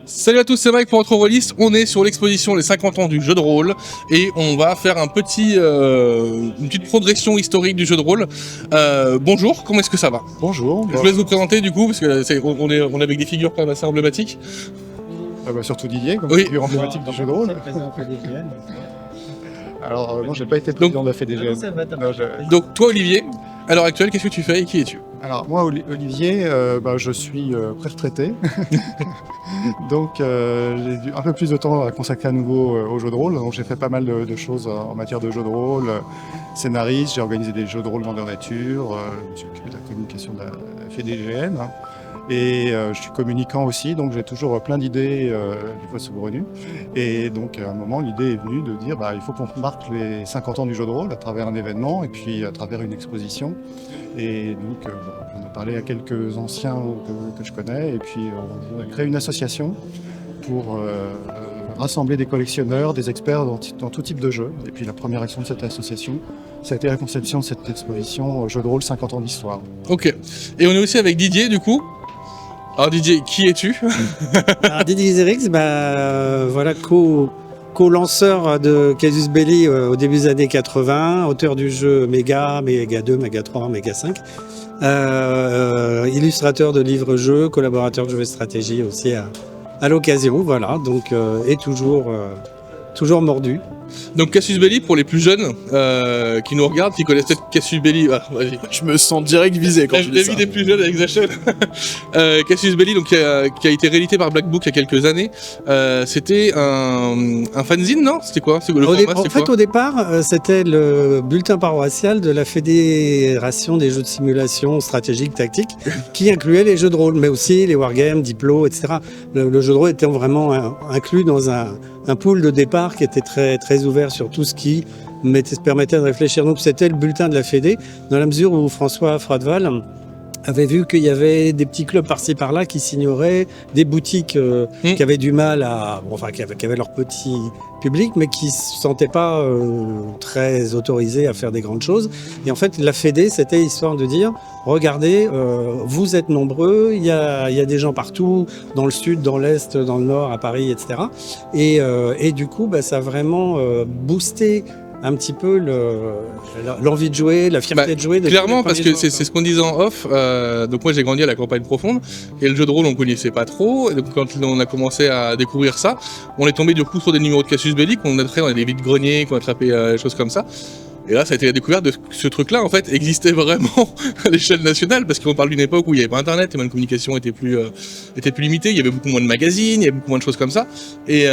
Salut à tous, c'est Mike pour Retro Rollist. On est sur l'exposition les 50 ans du jeu de rôle et on va faire une petite progression historique du jeu de rôle. Bonjour, comment est-ce que ça va? Bonjour. Je vous laisse vous présenter du coup, parce que on est avec des figures quand même assez emblématiques. Surtout Didier, comme Oui. figure emblématique du jeu de rôle. Alors, non, j'ai pas été président de la FDGN. Donc toi Olivier, à l'heure actuelle, qu'est-ce que tu fais et qui es-tu? Alors, moi, Olivier, je suis pré-retraité. Donc, j'ai un peu plus de temps à consacrer à nouveau au jeu de rôle. Donc, j'ai fait pas mal de choses en matière de jeu de rôle. Scénariste, j'ai organisé des jeux de rôle grandeur nature. Je me suis occupé de la communication de la FDGN. Et je suis communicant aussi, donc j'ai toujours plein d'idées du fois saugrenues. Et donc à un moment, l'idée est venue de dire il faut qu'on marque les 50 ans du jeu de rôle à travers un événement et puis à travers une exposition. Et donc on a parlé à quelques anciens que je connais et puis on a créé une association pour rassembler des collectionneurs, des experts dans tout type de jeux. Et puis la première action de cette association, ça a été la conception de cette exposition jeu de rôle 50 ans d'histoire. Ok. Et on est aussi avec Didier du coup. Alors Didier, qui es-tu? Alors Didier Zerix, voilà, co-lanceur de Casus Belli au début des années 80, auteur du jeu Méga 2, Méga 3, Méga 5, illustrateur de livres-jeux, collaborateur de jeux et stratégie aussi à l'occasion, voilà, donc et toujours mordu. Donc Casus Belli pour les plus jeunes qui nous regardent, qui connaissent peut-être Casus Belli. Ah, vas-y. Je me sens direct visé quand tu dis ça. La vie des plus jeunes avec Zachel. Casus Belli, donc, qui a été réédité par Black Book il y a quelques années. C'était un fanzine, non? C'était quoi? Au départ, c'était le bulletin paroissial de la Fédération des jeux de simulation stratégique tactique qui incluait les jeux de rôle, mais aussi les wargames, Diplo, etc. Le jeu de rôle était vraiment inclus dans un pool de départ qui était très, très ouvert sur tout ce qui permettait de réfléchir. Donc c'était le bulletin de la Fédé, dans la mesure où François Froideval avait vu qu'il y avait des petits clubs par-ci par-là qui s'ignoraient, des boutiques qui avaient du mal qui avaient leur petit public, mais qui ne se sentaient pas très autorisés à faire des grandes choses. Et en fait, la Fédé, c'était histoire de dire, regardez, vous êtes nombreux, il y a des gens partout, dans le sud, dans l'est, dans le nord, à Paris, etc. Et du coup, ça a vraiment boosté un petit peu l'envie de jouer, la fierté de jouer. Clairement, parce que c'est ce qu'on disait en off. Donc moi j'ai grandi à la campagne profonde et le jeu de rôle on connaissait pas trop. Et donc quand on a commencé à découvrir ça, on est tombé du coup sur des numéros de Casus Belli qu'on a dans des vides-greniers, qu'on a attrapé des choses comme ça. Et là, ça a été la découverte de ce truc-là, en fait, existait vraiment à l'échelle nationale, parce qu'on parle d'une époque où il n'y avait pas Internet, et la communication était plus limitée, il y avait beaucoup moins de magazines, il y avait beaucoup moins de choses comme ça. Et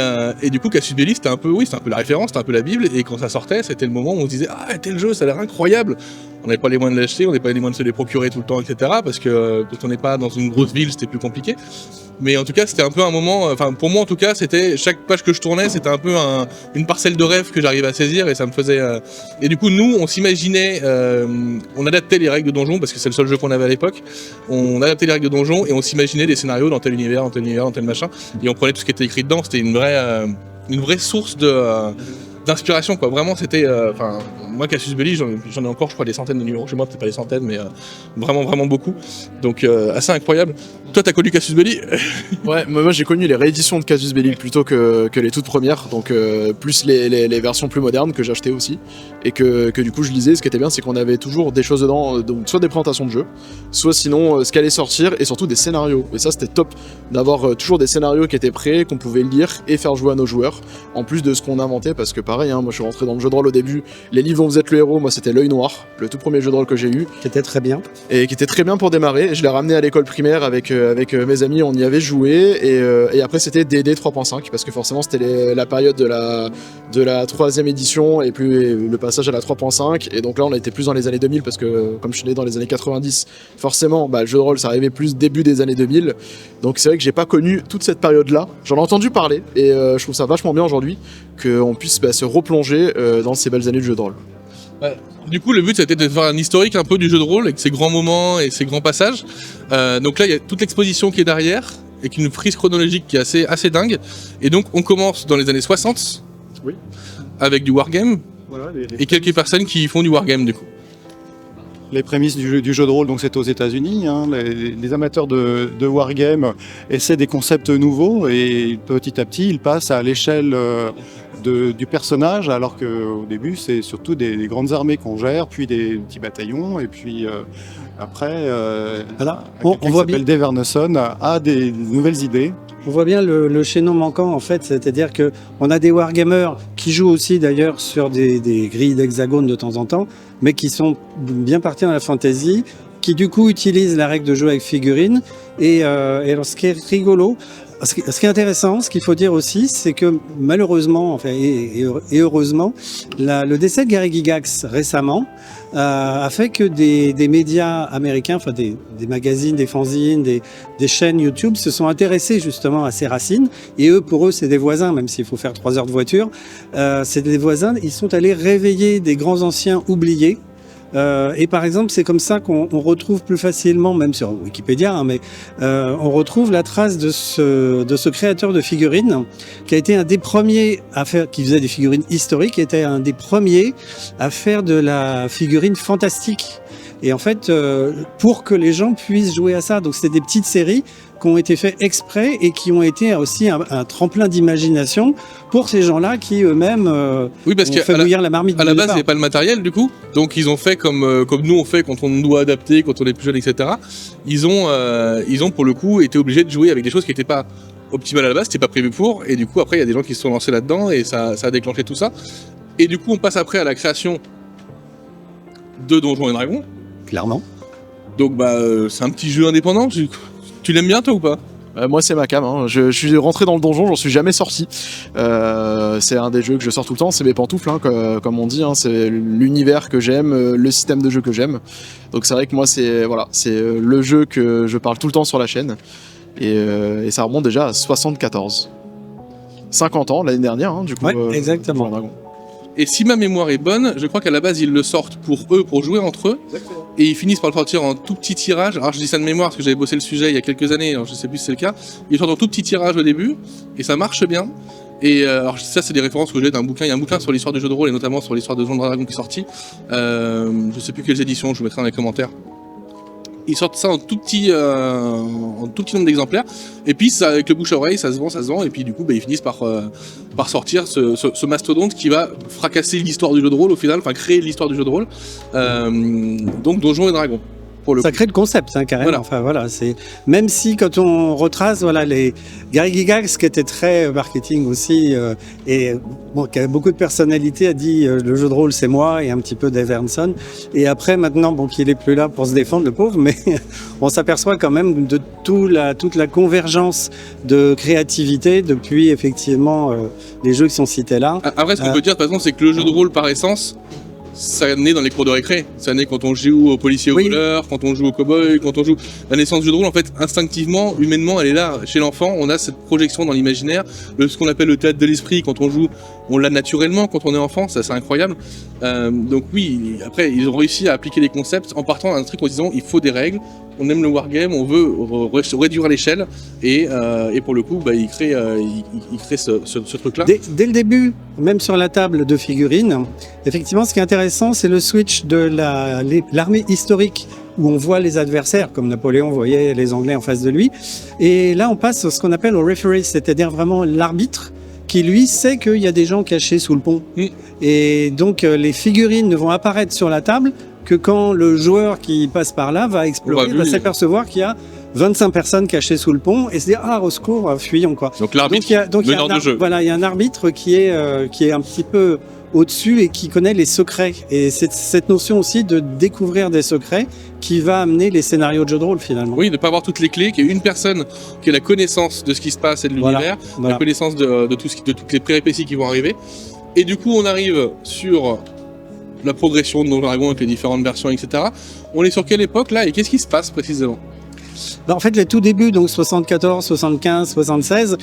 du coup, Casus Belli, c'était un peu la référence, c'était un peu la Bible, et quand ça sortait, c'était le moment où on se disait « Ah, tel jeu, ça a l'air incroyable !» On n'avait pas les moyens de l'acheter, on n'avait pas les moyens de se les procurer tout le temps, etc. Parce que quand on n'est pas dans une grosse ville, c'était plus compliqué. Mais en tout cas, c'était un peu un moment, pour moi en tout cas, c'était chaque page que je tournais, c'était un peu une parcelle de rêve que j'arrivais à saisir et ça me faisait. Et du coup, nous, on s'imaginait, on adaptait les règles de donjon parce que c'est le seul jeu qu'on avait à l'époque. On adaptait les règles de donjon et on s'imaginait des scénarios dans tel univers, dans tel machin. Et on prenait tout ce qui était écrit dedans. C'était une vraie source d'inspiration, quoi. Vraiment, c'était. Moi, Casus Belli, j'en ai encore, je crois, des centaines de numéros chez moi, peut-être pas des centaines, mais vraiment, vraiment beaucoup. Donc, assez incroyable. Toi, t'as connu Casus Belli? Ouais, moi j'ai connu les rééditions de Casus Belli plutôt que les toutes premières, donc plus les versions plus modernes que j'achetais aussi, et que du coup je lisais. Ce qui était bien, c'est qu'on avait toujours des choses dedans, donc soit des présentations de jeux, soit sinon ce qu'allait sortir, et surtout des scénarios. Et ça, c'était top d'avoir toujours des scénarios qui étaient prêts, qu'on pouvait lire et faire jouer à nos joueurs, en plus de ce qu'on inventait, parce que pareil, moi je suis rentré dans le jeu de rôle au début, les livres dont vous êtes le héros, moi c'était L'œil noir, le tout premier jeu de rôle que j'ai eu. Qui était très bien. Et qui était très bien pour démarrer. Je l'ai ramené à l'école primaire avec mes amis, on y avait joué, et après c'était D&D 3.5, parce que forcément c'était la période de la 3e édition, et puis le passage à la 3.5, et donc là on était plus dans les années 2000, parce que comme je suis né dans les années 90, forcément le jeu de rôle ça arrivait plus début des années 2000, donc c'est vrai que j'ai pas connu toute cette période-là. J'en ai entendu parler, et je trouve ça vachement bien aujourd'hui qu'on puisse se replonger dans ces belles années de jeu de rôle. Ouais. Du coup, le but, c'était de faire un historique un peu du jeu de rôle, avec ses grands moments et ses grands passages. Donc là, il y a toute l'exposition qui est derrière, avec une frise chronologique qui est assez dingue. Et donc, on commence dans les années 60, oui, avec du wargame, Voilà, et quelques personnes qui font du wargame, du coup. les prémices du jeu de rôle, donc c'est aux États-Unis. Hein. Les amateurs de wargame essaient des concepts nouveaux et petit à petit, ils passent à l'échelle du personnage, alors qu'au début, c'est surtout des grandes armées qu'on gère, puis des petits bataillons, et puis après, Voilà. quelqu'un On qui voit s'appelle Dave Arneson a des nouvelles idées. On voit bien le chaînon manquant en fait, c'est-à-dire que on a des wargamers qui jouent aussi d'ailleurs sur des grilles d'hexagones de temps en temps, mais qui sont bien partis dans la fantasy, qui du coup utilisent la règle de jeu avec figurines. Et alors ce qui est rigolo, ce qui est intéressant, ce qu'il faut dire aussi, c'est que malheureusement, enfin, et heureusement, le décès de Gary Gygax récemment a fait que des médias américains, enfin des magazines, des fanzines, des chaînes YouTube se sont intéressés justement à ces racines. Et eux, pour eux, c'est des voisins, même s'il faut faire 3 heures de voiture. C'est des voisins. Ils sont allés réveiller des grands anciens oubliés. Et par exemple, c'est comme ça qu'on retrouve plus facilement, même sur Wikipédia, hein, mais on retrouve la trace de ce créateur de figurines qui a été un des premiers à faire, qui faisait des figurines historiques, qui était un des premiers à faire de la figurine fantastique. Et en fait, pour que les gens puissent jouer à ça, donc c'était des petites séries qui ont été faites exprès et qui ont été aussi un tremplin d'imagination pour ces gens-là qui eux-mêmes Oui, parce ont qu'à fait bouillir la marmite. à la de base, il départ. n'y avait pas le matériel du coup, donc ils ont fait comme nous on fait quand on doit adapter, quand on est plus jeune, etc. Ils ont pour le coup été obligés de jouer avec des choses qui n'étaient pas optimales à la base, c'était pas prévu pour, et du coup après il y a des gens qui se sont lancés là-dedans et ça a déclenché tout ça. Et du coup on passe après à la création de Donjons et Dragons. Clairement. Donc c'est un petit jeu indépendant. Tu l'aimes bien toi ou pas? Moi c'est ma cam, hein. Je suis rentré dans le donjon, j'en suis jamais sorti. C'est un des jeux que je sors tout le temps, c'est mes pantoufles, hein, comme on dit, hein. C'est l'univers que j'aime, le système de jeu que j'aime. Donc c'est vrai que moi c'est le jeu que je parle tout le temps sur la chaîne. Et ça remonte déjà à 74. 50 ans l'année dernière, hein, du coup. Ouais, exactement. Donjons et Dragons. Et si ma mémoire est bonne, je crois qu'à la base ils le sortent pour eux, pour jouer entre eux. Et ils finissent par le sortir en tout petit tirage. Alors je dis ça de mémoire parce que j'avais bossé le sujet il y a quelques années, alors je sais plus si c'est le cas. Ils sortent en tout petit tirage au début et ça marche bien. Et alors ça c'est des références que j'ai d'un bouquin. Il y a un bouquin sur l'histoire du jeu de rôle et notamment sur l'histoire de Donjons et Dragons qui est sorti. Je sais plus quelles éditions, je vous mettrai dans les commentaires. Ils sortent ça en tout petit nombre d'exemplaires. Et puis ça, avec le bouche à oreille, ça se vend. Et puis du coup, ils finissent par sortir ce mastodonte qui va fracasser l'histoire du jeu de rôle au final, enfin créer l'histoire du jeu de rôle. Donc Donjons et Dragons. Pour le Ça coup. crée le concept, hein, carrément. Voilà. Enfin voilà, c'est même si quand on retrace, voilà, les Gary Gygax qui était très marketing aussi et bon, qui avait beaucoup de personnalité, a dit le jeu de rôle c'est moi et un petit peu Dave Arneson. Et après maintenant, bon, qu'il est plus là pour se défendre, le pauvre, mais on s'aperçoit quand même de toute la convergence de créativité depuis effectivement les jeux qui sont cités là. Après, ce qu'on peut dire de toute façon, c'est que le jeu de rôle par essence, ça naît dans les cours de récré. Ça naît quand on joue aux policiers, aux Oui. voleurs, quand on joue aux cow-boys, quand on joue. La naissance du jeu de rôle, en fait, instinctivement, humainement, elle est là. Chez l'enfant, on a cette projection dans l'imaginaire, ce qu'on appelle le théâtre de l'esprit. Quand on joue, on l'a naturellement quand on est enfant, ça c'est incroyable. Donc oui, après, ils ont réussi à appliquer des concepts en partant d'un truc en disant il faut des règles. On aime le wargame, on veut réduire l'échelle et pour le coup, il crée ce truc-là. Dès le début, même sur la table de figurines, effectivement, ce qui est intéressant, c'est le switch de l'armée historique où on voit les adversaires, comme Napoléon voyait les Anglais en face de lui. Et là, on passe à ce qu'on appelle au referee, c'est-à-dire vraiment l'arbitre qui, lui, sait qu'il y a des gens cachés sous le pont. Et donc, les figurines ne vont apparaître sur la table que quand le joueur qui passe par là va explorer, va s'apercevoir qu'il y a 25 personnes cachées sous le pont et se dire ah au secours, fuyons quoi. Donc l'arbitre, meneur de jeu. Voilà, il y a un arbitre qui est un petit peu au-dessus et qui connaît les secrets. Et c'est cette notion aussi de découvrir des secrets qui va amener les scénarios de jeu de rôle finalement. Oui, de ne pas avoir toutes les clés, qu'il y ait une personne qui ait la connaissance de ce qui se passe et de l'univers, la connaissance de toutes les péripéties qui vont arriver. Et du coup, on arrive sur la progression de Donjons et Dragons avec les différentes versions, etc. On est sur quelle époque là et qu'est-ce qui se passe précisément? En fait, les tout débuts, donc 74, 75, 76,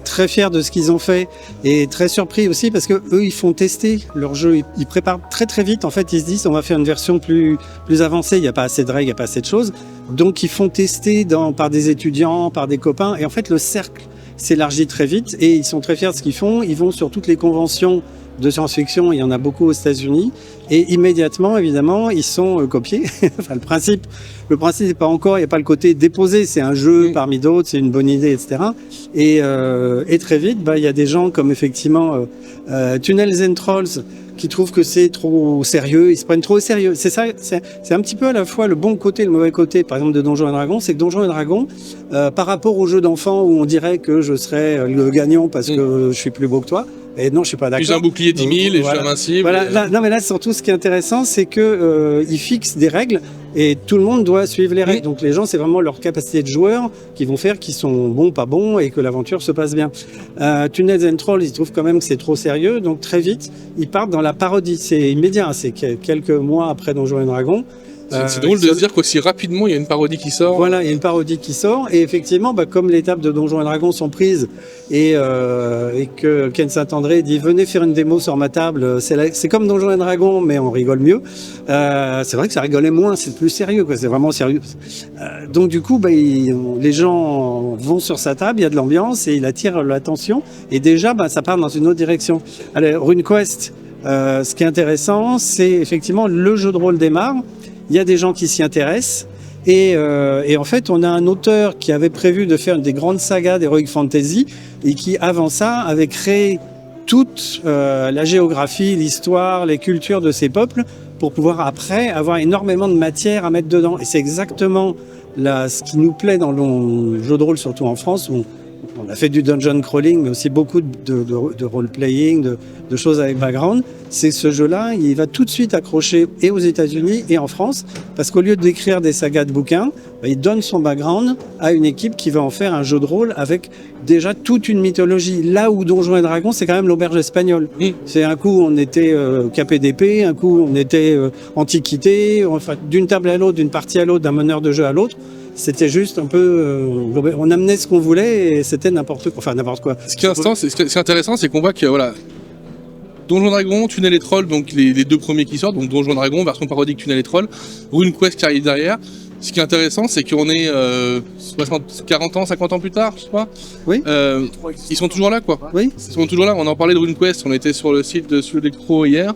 très fiers de ce qu'ils ont fait et très surpris aussi parce que eux, ils font tester leur jeu. Ils préparent très très vite. En fait, ils se disent on va faire une version plus avancée. Il n'y a pas assez de règles, il n'y a pas assez de choses. Donc, ils font tester par des étudiants, par des copains. Et en fait, le cercle s'élargit très vite et ils sont très fiers de ce qu'ils font. Ils vont sur toutes les conventions de science-fiction, il y en a beaucoup aux États-Unis, et immédiatement, évidemment, ils sont copiés. Enfin, le principe n'est pas encore, il n'y a pas le côté déposé, c'est un jeu parmi d'autres, c'est une bonne idée, etc. Et très vite, il y a des gens comme effectivement Tunnels and Trolls qui trouvent que c'est trop sérieux, ils se prennent trop au sérieux. C'est ça, c'est un petit peu à la fois le bon côté et le mauvais côté, par exemple, de Donjons et Dragons, c'est que Donjons et Dragons, par rapport aux jeux d'enfants où on dirait que je serais le gagnant parce que je suis plus beau que toi, et non, je suis pas d'accord. Plus un bouclier 10 000 et je suis invincible. Voilà, là, non, mais là, surtout, ce qui est intéressant, c'est que ils fixent des règles et tout le monde doit suivre les règles. Donc les gens, c'est vraiment leur capacité de joueur qui vont faire qu'ils sont bons, pas bons et que l'aventure se passe bien. Tunnels and Trolls, ils trouvent quand même que c'est trop sérieux, donc très vite, ils partent dans la parodie. C'est immédiat, c'est quelques mois après Donjons et Dragons. C'est drôle de se dire qu'aussi rapidement il y a une parodie qui sort. Voilà, il y a une parodie qui sort et effectivement, comme les tables de Donjons et Dragons sont prises et que Ken Saint-André dit venez faire une démo sur ma table, c'est comme Donjons et Dragons mais on rigole mieux. C'est vrai que ça rigolait moins, c'est plus sérieux, quoi. C'est vraiment sérieux. Donc du coup, les gens vont sur sa table, il y a de l'ambiance et il attire l'attention et déjà, ça part dans une autre direction. Alors, RuneQuest, ce qui est intéressant, c'est effectivement le jeu de rôle démarre. Il y a des gens qui s'y intéressent et en fait on a un auteur qui avait prévu de faire une des grandes sagas d'Heroic Fantasy et qui avant ça avait créé toute la géographie, l'histoire, les cultures de ces peuples pour pouvoir après avoir énormément de matière à mettre dedans. Et c'est exactement ce qui nous plaît dans le jeu de rôle, surtout en France, où on a fait du dungeon crawling, mais aussi beaucoup de role-playing, de choses avec background. C'est ce jeu-là, il va tout de suite accrocher et aux États-Unis et en France, parce qu'au lieu d'écrire des sagas de bouquins, il donne son background à une équipe qui va en faire un jeu de rôle avec déjà toute une mythologie. Là où Donjons et Dragons, c'est quand même l'auberge espagnole. C'est un coup on était KPDP, un coup on était Antiquité, enfin, d'une table à l'autre, d'une partie à l'autre, d'un meneur de jeu à l'autre. C'était juste un peu... on amenait ce qu'on voulait et c'était n'importe quoi. Enfin, n'importe quoi. Ce qui est intéressant, c'est qu'on voit que, voilà, Donjons et Dragons, Tunnel et Troll, donc les deux premiers qui sortent, donc Donjons et Dragons, version parodique Tunnel et Troll, RuneQuest qui arrive derrière. Ce qui est intéressant, c'est qu'on est 40 ans, 50 ans plus tard, je sais pas. Oui. Ils sont toujours là, quoi. Oui. Ils sont toujours là. On en parlait de RuneQuest, on était sur le site de Sud Electro hier.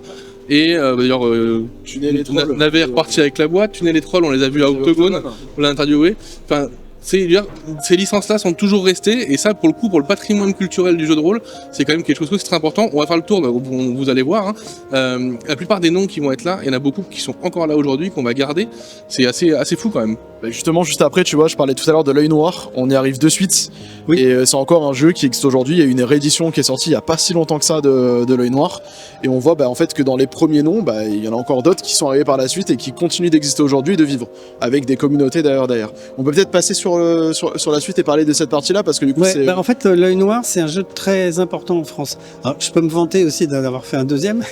Et d'ailleurs, on avait reparti avec la boîte. Tunnel et Troll, on les a vus à Octogone, on l'a interviewé. Enfin, ces licences-là sont toujours restées, et ça, pour le coup, pour le patrimoine culturel du jeu de rôle, c'est quand même quelque chose de très important. On va faire le tour, vous allez voir. La plupart des noms qui vont être là, il y en a beaucoup qui sont encore là aujourd'hui, qu'on va garder. C'est assez fou quand même. Justement, juste après, tu vois, je parlais tout à l'heure de l'œil noir, on y arrive de suite. Oui. Et c'est encore un jeu qui existe aujourd'hui. Il y a eu une réédition qui est sortie il n'y a pas si longtemps que ça de l'œil noir. Et on voit en fait que dans les premiers noms, il y en a encore d'autres qui sont arrivés par la suite et qui continuent d'exister aujourd'hui et de vivre, avec des communautés derrière. On peut peut-être passer sur la suite et parler de cette partie-là, parce que du coup c'est... en fait, l'œil noir, c'est un jeu très important en France. Alors, je peux me vanter aussi d'avoir fait un deuxième,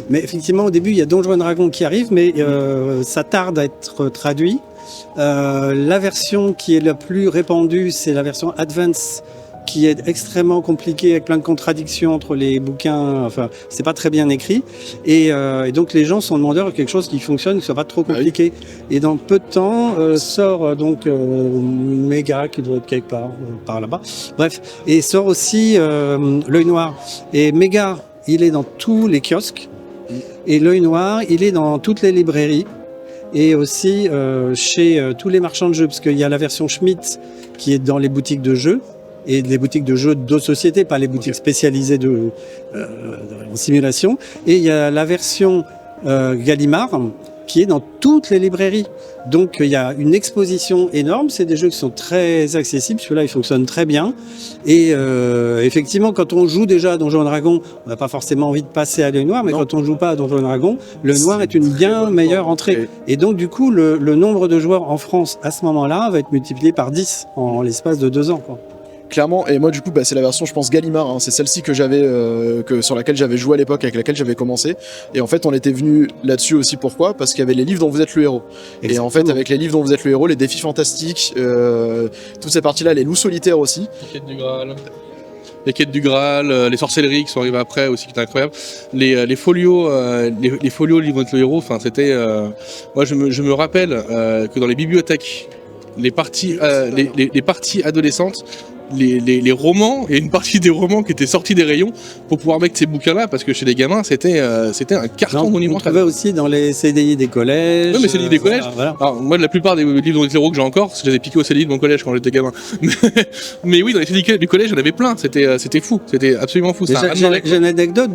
mais effectivement, au début, il y a Donjons et Dragons qui arrive, mais ça tarde à être traduit. La version qui est la plus répandue, c'est la version Advance, qui est extrêmement compliquée avec plein de contradictions entre les bouquins. Enfin, c'est pas très bien écrit. Et donc les gens sont demandeurs de quelque chose qui fonctionne, qui soit pas trop compliqué. Et dans peu de temps sort donc Méga, qui doit être quelque part par là-bas. Bref, et sort aussi l'œil noir. Et Méga, il est dans tous les kiosques. Et l'œil noir, il est dans toutes les librairies. Et aussi chez tous les marchands de jeux, parce qu'il y a la version Schmitt qui est dans les boutiques de jeux, et les boutiques de jeux d'autres sociétés, pas les boutiques spécialisées en simulation. Et il y a la version Gallimard qui est dans toutes les librairies. Donc il y a une exposition énorme, c'est des jeux qui sont très accessibles, celui-là il fonctionne très bien. Et effectivement, quand on joue déjà à Donjons et Dragons, on n'a pas forcément envie de passer à l'œil noir, mais quand on joue pas à Donjons et Dragons, le noir est une bien meilleure entrée. Et donc du coup, le nombre de joueurs en France à ce moment-là va être multiplié par 10 en l'espace de 2 ans, quoi. Clairement, et moi du coup c'est la version je pense Gallimard, c'est celle-ci que j'avais sur laquelle j'avais joué à l'époque, avec laquelle j'avais commencé, et en fait on était venu là-dessus aussi. Pourquoi ? Parce qu'il y avait les livres dont vous êtes le héros. Exactement. Et en fait avec les livres dont vous êtes le héros, les défis fantastiques, toutes ces parties-là, les loups solitaires aussi, les quêtes du Graal, les sorcelleries qui sont arrivées après aussi, qui étaient incroyables. Les folios, les folios livres de le héros. Enfin, c'était. Moi, je me rappelle que dans les bibliothèques, les parties adolescentes, les romans et une partie des romans qui étaient sortis des rayons pour pouvoir mettre ces bouquins-là, parce que chez les gamins, c'était un carton On monumental. trouvait aussi dans les CDI des collèges. Oui, mais CDI des collèges. Voilà. Alors, moi, la plupart des livres d'héros que j'ai encore, je les ai piqués au CDI de mon collège quand j'étais gamin. Mais oui, dans les CDI du collège, j'en avais plein. C'était fou. C'était absolument fou. Ça. J'ai une anecdote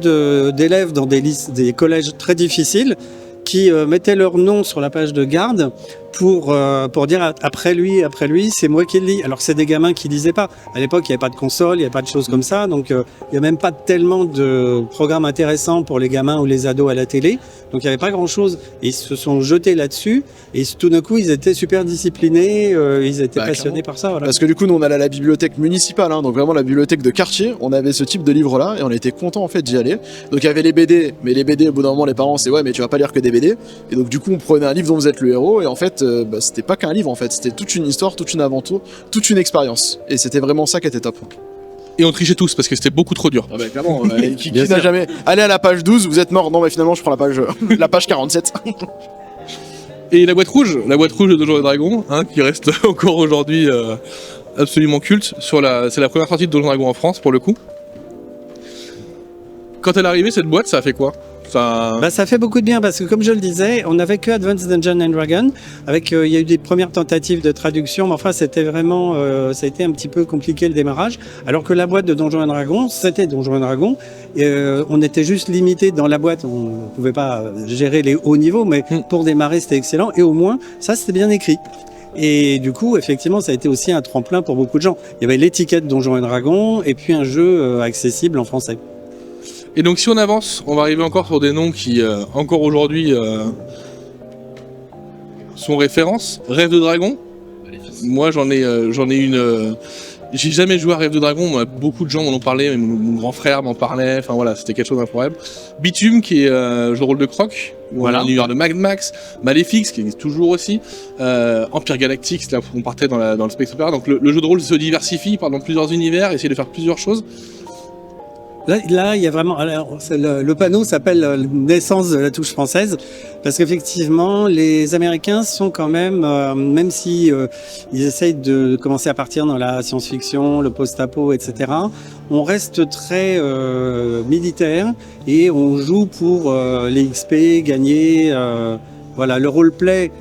d'élèves dans des collèges très difficiles qui mettaient leur nom sur la page de garde pour dire après lui, c'est moi qui le lis. Alors que c'est des gamins qui lisaient pas. À l'époque, il n'y avait pas de console, il n'y avait pas de choses comme ça, donc il n'y a même pas tellement de programmes intéressants pour les gamins ou les ados à la télé. Donc il n'y avait pas grand-chose. Et ils se sont jetés là-dessus, et tout d'un coup, ils étaient super disciplinés, ils étaient passionnés par ça. Voilà. Parce que du coup, nous, on allait à la bibliothèque municipale, hein, donc vraiment la bibliothèque de quartier. On avait ce type de livre-là, et on était contents en fait d'y aller. Donc il y avait les BD, mais les BD, au bout d'un moment, les parents, c'est ouais, mais tu vas pas lire que des BD. Et donc du coup, on prenait un livre dont vous êtes le héros, et en fait, c'était pas qu'un livre en fait, c'était toute une histoire, toute une aventure, toute une expérience. Et c'était vraiment ça qui était top. Et on trichait tous parce que c'était beaucoup trop dur. Ah bah clairement, qui n'a jamais... Allez à la page 12, vous êtes mort. Non mais finalement je prends la page 47. Et la boîte rouge de Donjons et Dragons, hein, qui reste encore aujourd'hui absolument culte. C'est la première sortie de Donjons et Dragons en France pour le coup. Quand elle est arrivée, cette boîte, ça a fait quoi? Ça fait beaucoup de bien parce que comme je le disais, on n'avait que Advanced Dungeons and Dragons. Il y a eu des premières tentatives de traduction, mais enfin c'était vraiment, ça a été un petit peu compliqué le démarrage. Alors que la boîte de Donjons and Dragons, c'était Donjons and Dragons. On était juste limité dans la boîte, on ne pouvait pas gérer les hauts niveaux, mais pour démarrer c'était excellent. Et au moins, ça c'était bien écrit. Et du coup, effectivement, ça a été aussi un tremplin pour beaucoup de gens. Il y avait l'étiquette Donjons et Dragons et puis un jeu accessible en français. Et donc si on avance, on va arriver encore sur des noms qui, encore aujourd'hui, sont références. Rêve de Dragon. Moi j'en ai une... J'ai jamais joué à Rêve de Dragon, moi, beaucoup de gens m'en ont parlé, mon grand frère m'en parlait, enfin voilà, c'était quelque chose d'incroyable. Bitume, qui est jeu de rôle de Croc, voilà. L'univers de Mad Max, Maléfix, qui existe toujours aussi, Empire Galactique, là où on partait dans le Space Opera. Donc le jeu de rôle se diversifie dans plusieurs univers, essayer de faire plusieurs choses. Là, il y a vraiment. Alors, le panneau s'appelle Naissance de la touche française, parce qu'effectivement, les Américains sont quand même, même si ils essayent de commencer à partir dans la science-fiction, le post-apo, etc. On reste très militaire et on joue pour les XP, gagner. Voilà, le roleplay,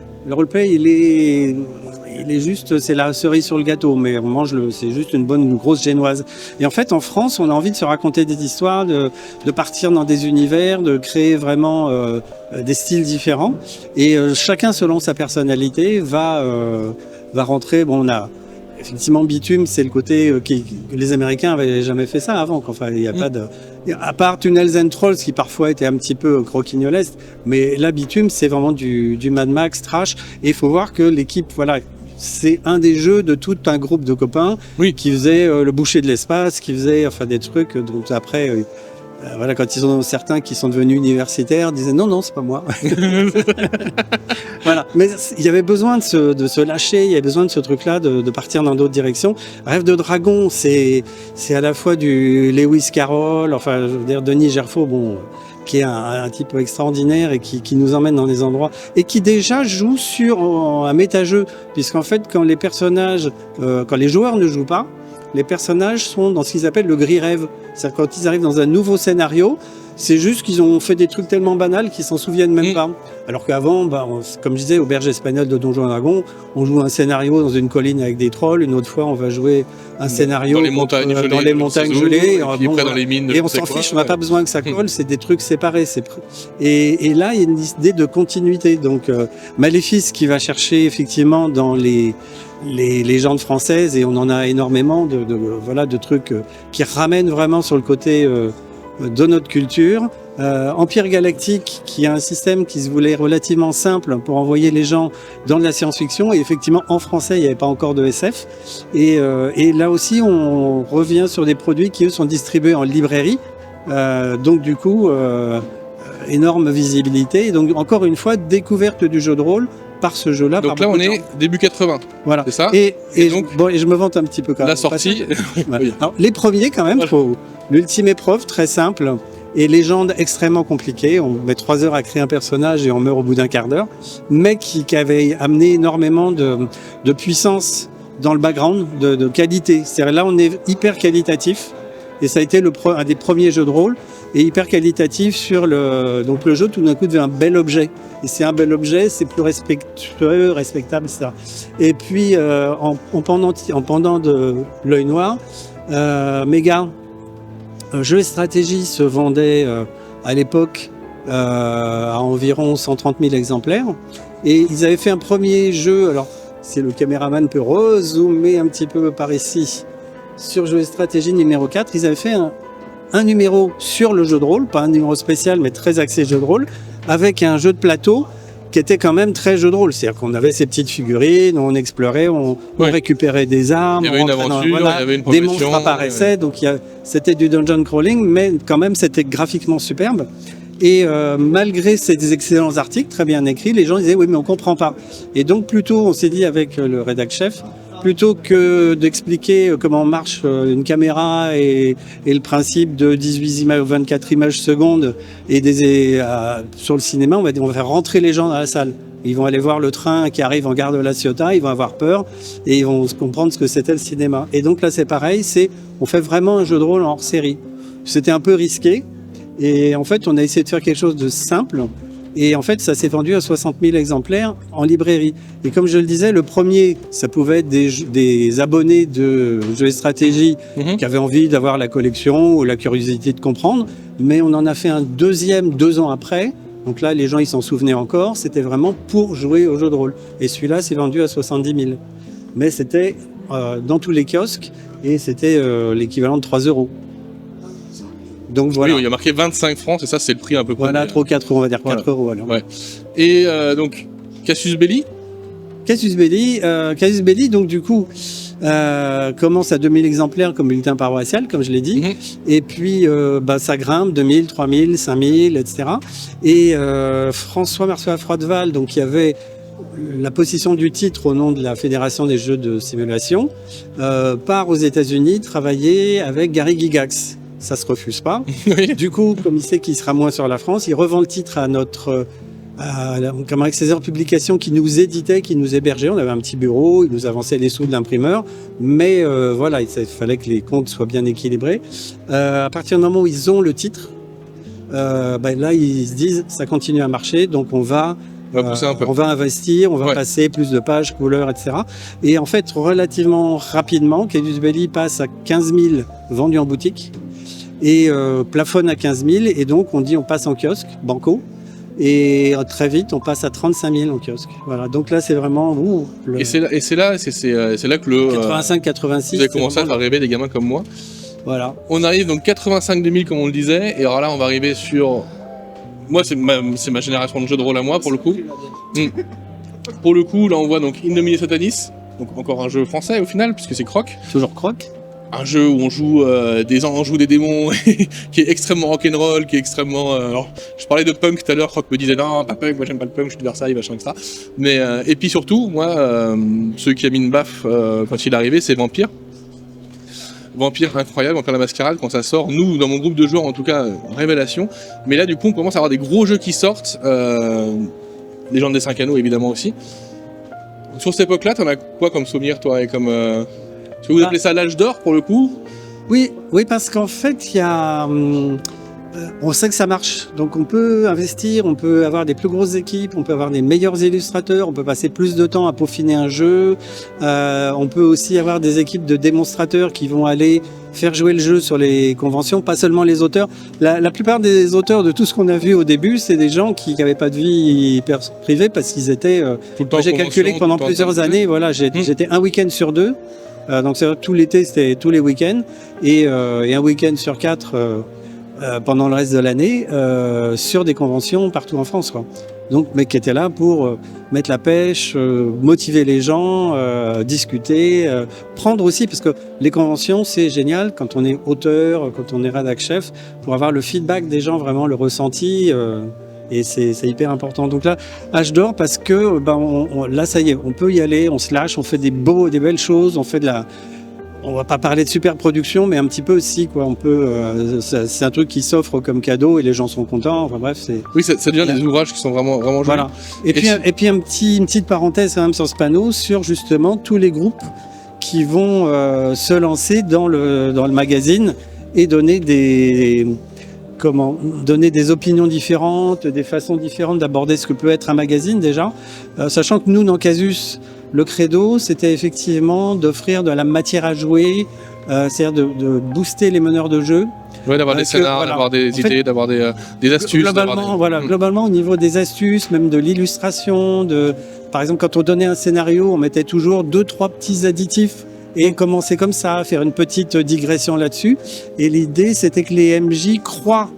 il est juste, c'est la cerise sur le gâteau, mais on mange c'est juste une grosse génoise. Et en fait, en France, on a envie de se raconter des histoires, de partir dans des univers, de créer vraiment des styles différents. Et chacun, selon sa personnalité, va rentrer. Bon, on a effectivement Bitume, c'est le côté que les Américains avaient jamais fait ça avant. Enfin, il n'y a pas de, à part Tunnels and Trolls qui parfois était un petit peu croquignolesque, mais là Bitume, c'est vraiment du Mad Max trash. Et il faut voir que l'équipe, voilà. C'est un des jeux de tout un groupe de copains qui faisait le boucher de l'espace, qui faisait des trucs. Donc après, voilà, quand ils ont certains qui sont devenus universitaires, disaient non, c'est pas moi. Voilà. Mais il y avait besoin de se lâcher, il y avait besoin de ce truc-là, de partir dans d'autres directions. Rêve de Dragon, c'est à la fois du Lewis Carroll, enfin, je veux dire, Denis Gerfaud, qui est un type extraordinaire et qui nous emmène dans des endroits et qui déjà joue sur un méta-jeu, puisqu'en fait quand les joueurs ne jouent pas, les personnages sont dans ce qu'ils appellent le gris rêve. C'est-à-dire quand ils arrivent dans un nouveau scénario, c'est juste qu'ils ont fait des trucs tellement banals qu'ils s'en souviennent même pas. Alors qu'avant, comme je disais, Auberge espagnole de Donjons et Dragons, on joue un scénario dans une colline avec des trolls. Une autre fois, on va jouer un scénario dans les montagnes gelées. Dans les mines, et on s'en fiche, on n'a pas besoin que ça colle. C'est des trucs séparés. Et là, il y a une idée de continuité. Donc, Maléfice qui va chercher effectivement dans les légendes françaises, et on en a énormément de trucs qui ramènent vraiment sur le côté de notre culture. Empire Galactique, qui a un système qui se voulait relativement simple pour envoyer les gens dans de la science-fiction, et effectivement en français il n'y avait pas encore de SF, et là aussi on revient sur des produits qui eux sont distribués en librairie, donc du coup énorme visibilité, et donc encore une fois découverte du jeu de rôle par ce jeu-là. Donc là on est début 80, voilà. C'est ça. Et je me vante un petit peu quand même. La sortie. Voilà. Alors, les premiers quand même, l'ultime épreuve très simple et légende extrêmement compliquée. On met 3 heures à créer un personnage et on meurt au bout d'un quart d'heure, mais qui avait amené énormément de puissance dans le background de qualité. C'est-à-dire là, on est hyper qualitatif. Et ça a été un des premiers jeux de rôle et hyper qualitatif sur donc le jeu tout d'un coup devient un bel objet. Et c'est un bel objet, c'est plus respectueux, respectable, etc. Et puis en pendant de l'œil noir, Méga, jeu et stratégie se vendait à l'époque à environ 130 000 exemplaires. Et ils avaient fait un premier jeu, alors si le caméraman peut rezoomer un petit peu par ici, sur Jeux et Stratégie numéro 4, ils avaient fait un numéro sur le jeu de rôle, pas un numéro spécial, mais très axé jeu de rôle, avec un jeu de plateau qui était quand même très jeu de rôle. C'est-à-dire qu'on avait ces petites figurines, on explorait, on récupérait des armes, il y avait une aventure, il y avait une des monstres apparaissaient, donc c'était du dungeon crawling, mais quand même c'était graphiquement superbe. Et malgré ces excellents articles, très bien écrits, les gens disaient oui mais on comprend pas. Et donc plutôt, on s'est dit avec le rédac chef, plutôt que d'expliquer comment marche une caméra et le principe de 18 images ou 24 images secondes sur le cinéma, on va faire rentrer les gens dans la salle. Ils vont aller voir le train qui arrive en gare de La Ciotat, ils vont avoir peur et ils vont comprendre ce que c'était le cinéma. Et donc là c'est pareil, on fait vraiment un jeu de rôle en hors-série. C'était un peu risqué et en fait on a essayé de faire quelque chose de simple. Et en fait, ça s'est vendu à 60 000 exemplaires en librairie. Et comme je le disais, le premier, ça pouvait être des abonnés de Jeux et Stratégie qui avaient envie d'avoir la collection ou la curiosité de comprendre. Mais on en a fait un deuxième 2 ans après. Donc là, les gens, ils s'en souvenaient encore. C'était vraiment pour jouer au jeu de rôle. Et celui-là, s'est vendu à 70 000. Mais c'était dans tous les kiosques et c'était l'équivalent de 3 €. Donc voilà. Oui, il y a marqué 25 francs, et ça c'est le prix un peu près. Voilà, 4 €, on va dire 4 € alors. Ouais. Et donc, Casus Belli, donc du coup, commence à 2000 exemplaires comme bulletin paroissial, comme je l'ai dit. Et puis, ça grimpe, 2000, 3000, 5000, etc. Et François Marceau Froideval, donc qui avait la possession du titre au nom de la Fédération des jeux de simulation, part aux États-Unis travailler avec Gary Gygax. Ça se refuse pas. Oui. Du coup, comme il sait qu'il sera moins sur la France, il revend le titre à comme avec César Publications qui nous éditait, qui nous hébergeait. On avait un petit bureau, il nous avançait les sous de l'imprimeur, mais voilà, il fallait que les comptes soient bien équilibrés. À partir du moment où ils ont le titre, là ils se disent ça continue à marcher, donc on va investir, on va passer plus de pages, couleurs, etc. Et en fait, relativement rapidement, Casus Belli passe à 15 000 vendus en boutique et plafonne à 15 000. Et donc, on dit on passe en kiosque, banco. Et très vite, on passe à 35 000 en kiosque. Voilà. Donc là, c'est vraiment... Et c'est là que le... 85-86... Vous avez commencé à faire rêver des gamins comme moi. Voilà. On arrive donc 85 000 comme on le disait. Et alors là, on va arriver sur... Moi, c'est ma génération de jeux de rôle à moi, pour le coup. Pour le coup, là, on voit donc In Nomine Satanis. Donc encore un jeu français au final, puisque c'est Croc. Toujours Croc. Un jeu où on joue des démons, qui est extrêmement rock'n'roll, qui est extrêmement... alors, je parlais de punk tout à l'heure, Croc me disait non, pas punk, moi j'aime pas le punk, je suis de Versailles, machin, etc. Mais, et puis surtout, moi, celui qui a mis une baffe quand il est arrivé, c'est Vampire. Vampire incroyable, Vampire la Mascarade, quand ça sort, nous, dans mon groupe de joueurs, en tout cas, révélation. Mais là, du coup, on commence à avoir des gros jeux qui sortent, les gens des 5 anneaux, évidemment, aussi. Sur cette époque-là, t'en as quoi comme souvenir, toi, et comme... Est-ce que vous appelez ça l'âge d'or, pour le coup? Oui, parce qu'en fait, il y a... on sait que ça marche, donc on peut investir, on peut avoir des plus grosses équipes, on peut avoir des meilleurs illustrateurs, on peut passer plus de temps à peaufiner un jeu, on peut aussi avoir des équipes de démonstrateurs qui vont aller faire jouer le jeu sur les conventions, pas seulement les auteurs. La plupart des auteurs de tout ce qu'on a vu au début, c'est des gens qui n'avaient pas de vie privée parce qu'ils étaient... j'ai calculé que pendant plusieurs années, voilà, j'étais un week-end sur 2. Donc tout l'été, c'était tous les week-ends, et un week-end sur 4 pendant le reste de l'année sur des conventions partout en France, quoi. Donc, mais qui étaient là pour mettre la pêche, motiver les gens, discuter, prendre aussi, parce que les conventions, c'est génial quand on est auteur, quand on est rédac chef, pour avoir le feedback des gens, vraiment le ressenti. Et c'est hyper important. Donc là, âge d'or parce que là, ça y est, on peut y aller, on se lâche, on fait des belles choses, on fait on va pas parler de super production, mais un petit peu aussi, quoi. On peut, c'est un truc qui s'offre comme cadeau et les gens sont contents. Enfin bref, c'est. Oui, ça devient des ouvrages qui sont vraiment jolis. Voilà. Et puis une petite parenthèse quand même sur ce panneau sur justement tous les groupes qui vont se lancer dans le magazine et donner des opinions différentes, des façons différentes d'aborder ce que peut être un magazine déjà. Sachant que nous, dans Casus, le credo, c'était effectivement d'offrir de la matière à jouer, c'est-à-dire de booster les meneurs de jeu. Ouais, d'avoir des scénars, voilà, d'avoir des idées, d'avoir des astuces. Globalement, au niveau des astuces, même de l'illustration, par exemple, quand on donnait un scénario, on mettait toujours 2-3 petits additifs et commencer comme ça, faire une petite digression là-dessus. Et l'idée, c'était que les MJ croient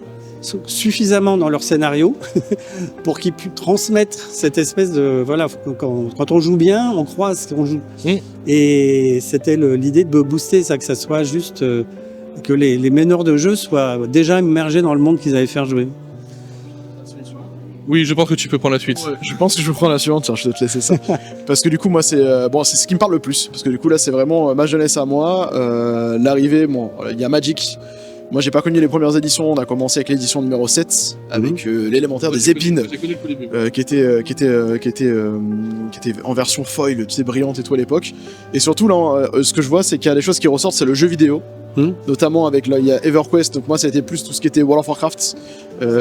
suffisamment dans leur scénario pour qu'ils puissent transmettre cette espèce de... Voilà, quand on joue bien, on croit à ce qu'on joue. Et c'était l'idée de booster ça, que ça soit juste... que les meneurs de jeu soient déjà immergés dans le monde qu'ils avaient fait jouer. Oui, je pense que tu peux prendre la suite. Ouais, je pense que je peux prendre la suivante, tiens, je vais te laisser ça. Parce que du coup, moi, c'est ce qui me parle le plus. Parce que du coup, là, c'est vraiment ma jeunesse à moi. L'arrivée, il y a Magic. Moi, j'ai pas connu les premières éditions. On a commencé avec l'édition numéro 7, avec l'élémentaire des épines, qui était en version foil, tu sais, brillante et tout à l'époque. Et surtout, là, ce que je vois, c'est qu'il y a des choses qui ressortent, c'est le jeu vidéo. Notamment avec il y a EverQuest, donc moi ça a été plus tout ce qui était World of Warcraft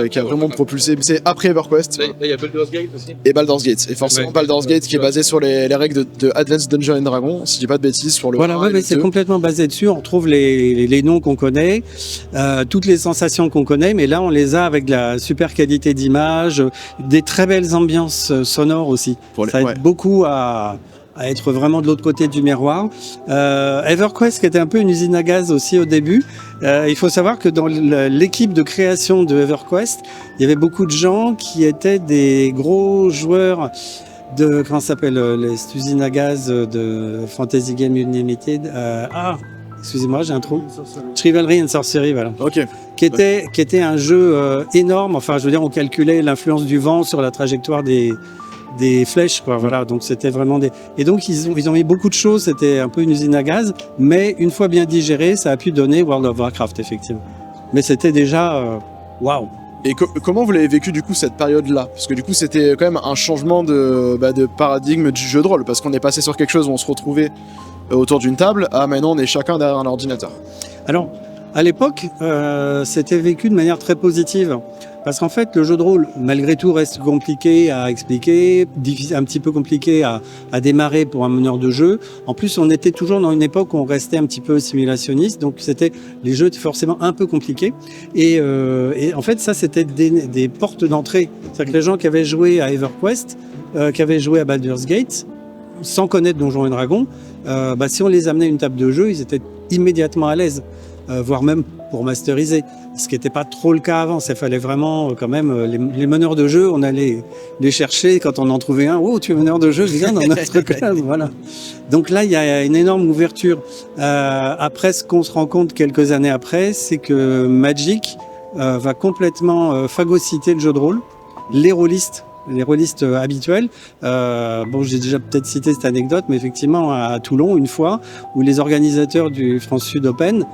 qui a vraiment propulsé, c'est après EverQuest. Là il y a Baldur's Gate aussi. Et Baldur's Gate, et forcément Baldur's Gate qui est basé sur les règles de Advanced Dungeons and Dragons, si je dis pas de bêtises, sur le voilà, mais c'est complètement basé dessus, on retrouve les noms qu'on connaît, toutes les sensations qu'on connaît, mais là on les a avec de la super qualité d'image, des très belles ambiances sonores aussi. Ça aide beaucoup à être vraiment de l'autre côté du miroir. EverQuest, qui était un peu une usine à gaz aussi au début, il faut savoir que dans l'équipe de création de EverQuest, il y avait beaucoup de gens qui étaient des gros joueurs de, comment ça s'appelle, cette usine à gaz de Fantasy Game Unlimited. Excusez-moi, j'ai un trou. Chivalry and Sorcery, voilà. Ok. Qui était un jeu énorme. Enfin, je veux dire, on calculait l'influence du vent sur la trajectoire des flèches, quoi. Voilà, donc c'était vraiment et donc ils ont mis beaucoup de choses, c'était un peu une usine à gaz, mais une fois bien digéré, ça a pu donner World of Warcraft, effectivement. Mais c'était déjà waouh. Et comment vous l'avez vécu du coup cette période-là? Parce que du coup c'était quand même un changement de paradigme du jeu de rôle, parce qu'on est passé sur quelque chose où on se retrouvait autour d'une table, à maintenant on est chacun derrière un ordinateur. Alors, à l'époque, c'était vécu de manière très positive. Parce qu'en fait, le jeu de rôle, malgré tout, reste compliqué à expliquer, un petit peu compliqué à démarrer pour un meneur de jeu. En plus, on était toujours dans une époque où on restait un petit peu simulationniste, donc les jeux étaient forcément un peu compliqués. Et en fait, ça, c'était des portes d'entrée. C'est-à-dire que les gens qui avaient joué à EverQuest, qui avaient joué à Baldur's Gate, sans connaître Donjons et Dragons, si on les amenait à une table de jeu, ils étaient immédiatement à l'aise. Voire même pour masteriser, ce qui n'était pas trop le cas avant. Ça fallait vraiment quand même les meneurs de jeu, on allait les chercher quand on en trouvait un. Oh, tu es meneur de jeu, viens dans notre club, voilà. Donc là, il y a une énorme ouverture. Après, ce qu'on se rend compte quelques années après, c'est que Magic va complètement phagocyter le jeu de rôle, les rôlistes habituels. J'ai déjà peut-être cité cette anecdote, mais effectivement à Toulon une fois, où les organisateurs du France Sud Open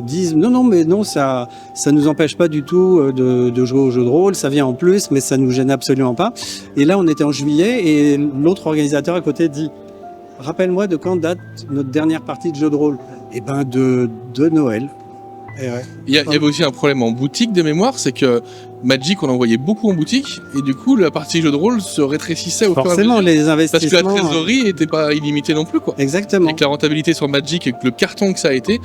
disent non, ça nous empêche pas du tout de jouer au jeu de rôle, ça vient en plus, mais ça nous gêne absolument pas. Et là on était en juillet et l'autre organisateur à côté dit: rappelle-moi de quand date notre dernière partie de jeu de rôle. Et ben de Noël. Ouais. Il y avait aussi un problème en boutique de mémoire, c'est que Magic, on en voyait beaucoup en boutique, et du coup, la partie jeu de rôle se rétrécissait au fur et à mesure. Forcément, les investissements... Parce que la trésorerie n'était pas illimitée non plus, quoi. Exactement. Et que la rentabilité sur Magic et que le carton que ça a été,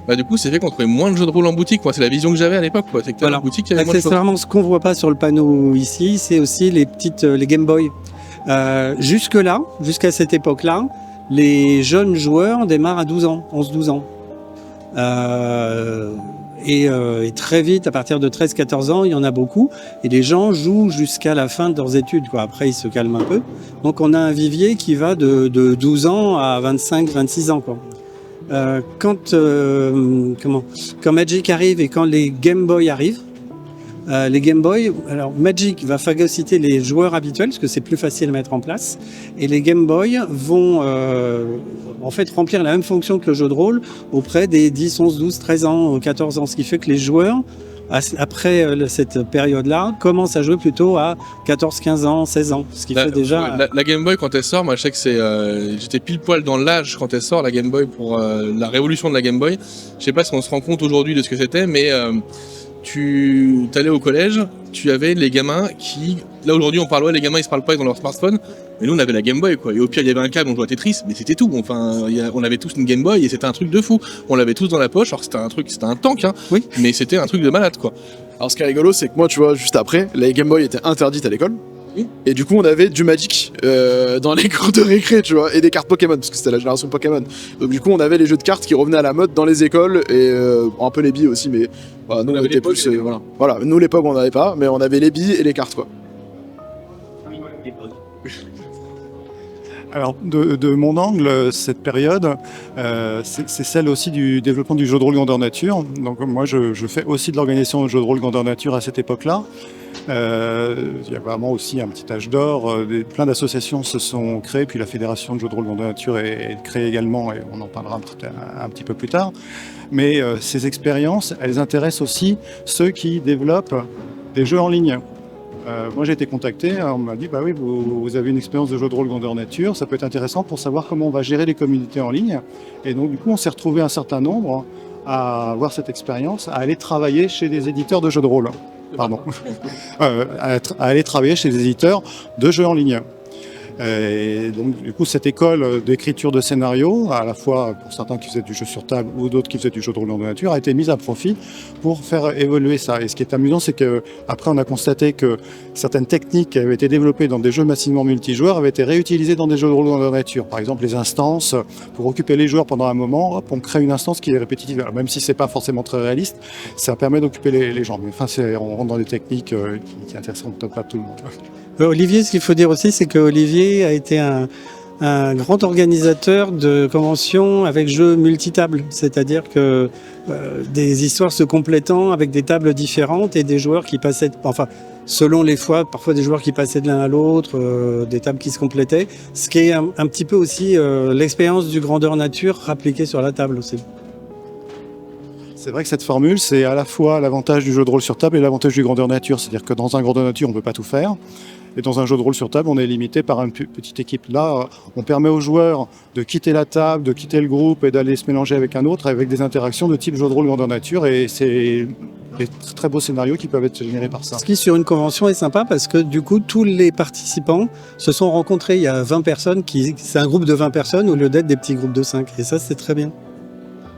du coup, c'est fait qu'on trouvait moins de jeux de rôle en boutique, quoi. C'est la vision que j'avais à l'époque, quoi. C'est que voilà. En boutique, il y avait moins de choses. Accessoirement, ce qu'on voit pas sur le panneau ici, c'est aussi les Game Boy. Jusqu'à cette époque-là, les jeunes joueurs démarrent à 12 ans, 11-12 ans. Et très vite, à partir de 13-14 ans, il y en a beaucoup. Et les gens jouent jusqu'à la fin de leurs études, quoi. Après, ils se calment un peu. Donc, on a un vivier qui va de 12 ans à 25-26 ans, quoi. Quand Magic arrive et quand les Game Boy arrivent, les Game Boy, alors Magic va phagocyter les joueurs habituels parce que c'est plus facile à mettre en place, et les Game Boy vont en fait remplir la même fonction que le jeu de rôle auprès des 10, 11, 12, 13 ans, 14 ans, ce qui fait que les joueurs après cette période-là, commencent à jouer plutôt à 14, 15 ans, 16 ans. Ce qui fait déjà... La Game Boy, quand elle sort, moi je sais que j'étais pile poil dans l'âge quand elle sort, la Game Boy, pour la révolution de la Game Boy. Je sais pas si on se rend compte aujourd'hui de ce que c'était, mais tu allais au collège, tu avais les gamins qui... Là aujourd'hui on parle, ouais, les gamins ils se parlent pas, ils ont leur smartphone. Mais nous on avait la Game Boy, quoi. Et au pire il y avait un câble, on jouait à Tetris, mais c'était tout. Enfin, on avait tous une Game Boy et c'était un truc de fou. On l'avait tous dans la poche, alors que c'était un tank, hein. Oui. Mais c'était un truc de malade, quoi. Alors ce qui est rigolo, c'est que moi, tu vois, juste après, la Game Boy était interdite à l'école. Oui. Et du coup, on avait du Magic dans les cours de récré, tu vois, et des cartes Pokémon, parce que c'était la génération Pokémon. Donc du coup, on avait les jeux de cartes qui revenaient à la mode dans les écoles, et un peu les billes aussi, mais voilà, nous, on était plus... voilà, nous, l'époque, on n'avait pas, mais on avait les billes et les cartes, quoi. Alors, de mon angle, cette période, c'est celle aussi du développement du jeu de rôle grandeur nature. Donc moi, je fais aussi de l'organisation de jeu de rôle grandeur nature à cette époque-là. Il y a vraiment aussi un petit âge d'or. Plein d'associations se sont créées, puis la Fédération de jeux de rôle grandeur nature est créée également, et on en parlera un petit peu plus tard. Mais ces expériences, elles intéressent aussi ceux qui développent des jeux en ligne. Moi j'ai été contacté, on m'a dit bah oui, vous avez une expérience de jeu de rôle grandeur nature, ça peut être intéressant pour savoir comment on va gérer les communautés en ligne. Et donc du coup on s'est retrouvé un certain nombre à avoir cette expérience, à aller travailler chez des éditeurs de jeux de rôle. Pardon. À aller travailler chez des éditeurs de jeux en ligne. Et donc du coup cette école d'écriture de scénario, à la fois pour certains qui faisaient du jeu sur table ou d'autres qui faisaient du jeu de rôle grandeur nature, a été mise à profit pour faire évoluer ça. Et ce qui est amusant, c'est que après on a constaté que certaines techniques qui avaient été développées dans des jeux massivement multijoueurs avaient été réutilisées dans des jeux de rôle grandeur nature. Par exemple les instances, pour occuper les joueurs pendant un moment, hop, on crée une instance qui est répétitive. Alors, même si c'est pas forcément très réaliste, ça permet d'occuper les gens. Mais enfin on rentre dans des techniques qui intéressent pas tout le monde. Olivier, ce qu'il faut dire aussi, c'est que Olivier a été un grand organisateur de conventions avec jeux multitables, c'est-à-dire que des histoires se complétant avec des tables différentes et des joueurs qui passaient, enfin, selon les fois, parfois des joueurs qui passaient de l'un à l'autre, des tables qui se complétaient, ce qui est un petit peu aussi l'expérience du grandeur nature appliquée sur la table aussi. C'est vrai que cette formule, c'est à la fois l'avantage du jeu de rôle sur table et l'avantage du grandeur nature. C'est-à-dire que dans un grandeur nature, on ne peut pas tout faire. Et dans un jeu de rôle sur table, on est limité par une petite équipe. Là, on permet aux joueurs de quitter la table, de quitter le groupe et d'aller se mélanger avec un autre, avec des interactions de type jeu de rôle grandeur nature. Et c'est des très beaux scénarios qui peuvent être générés par ça. Ce qui, sur une convention, est sympa parce que du coup, tous les participants se sont rencontrés. Il y a 20 personnes, c'est un groupe de 20 personnes au lieu d'être des petits groupes de 5. Et ça, c'est très bien.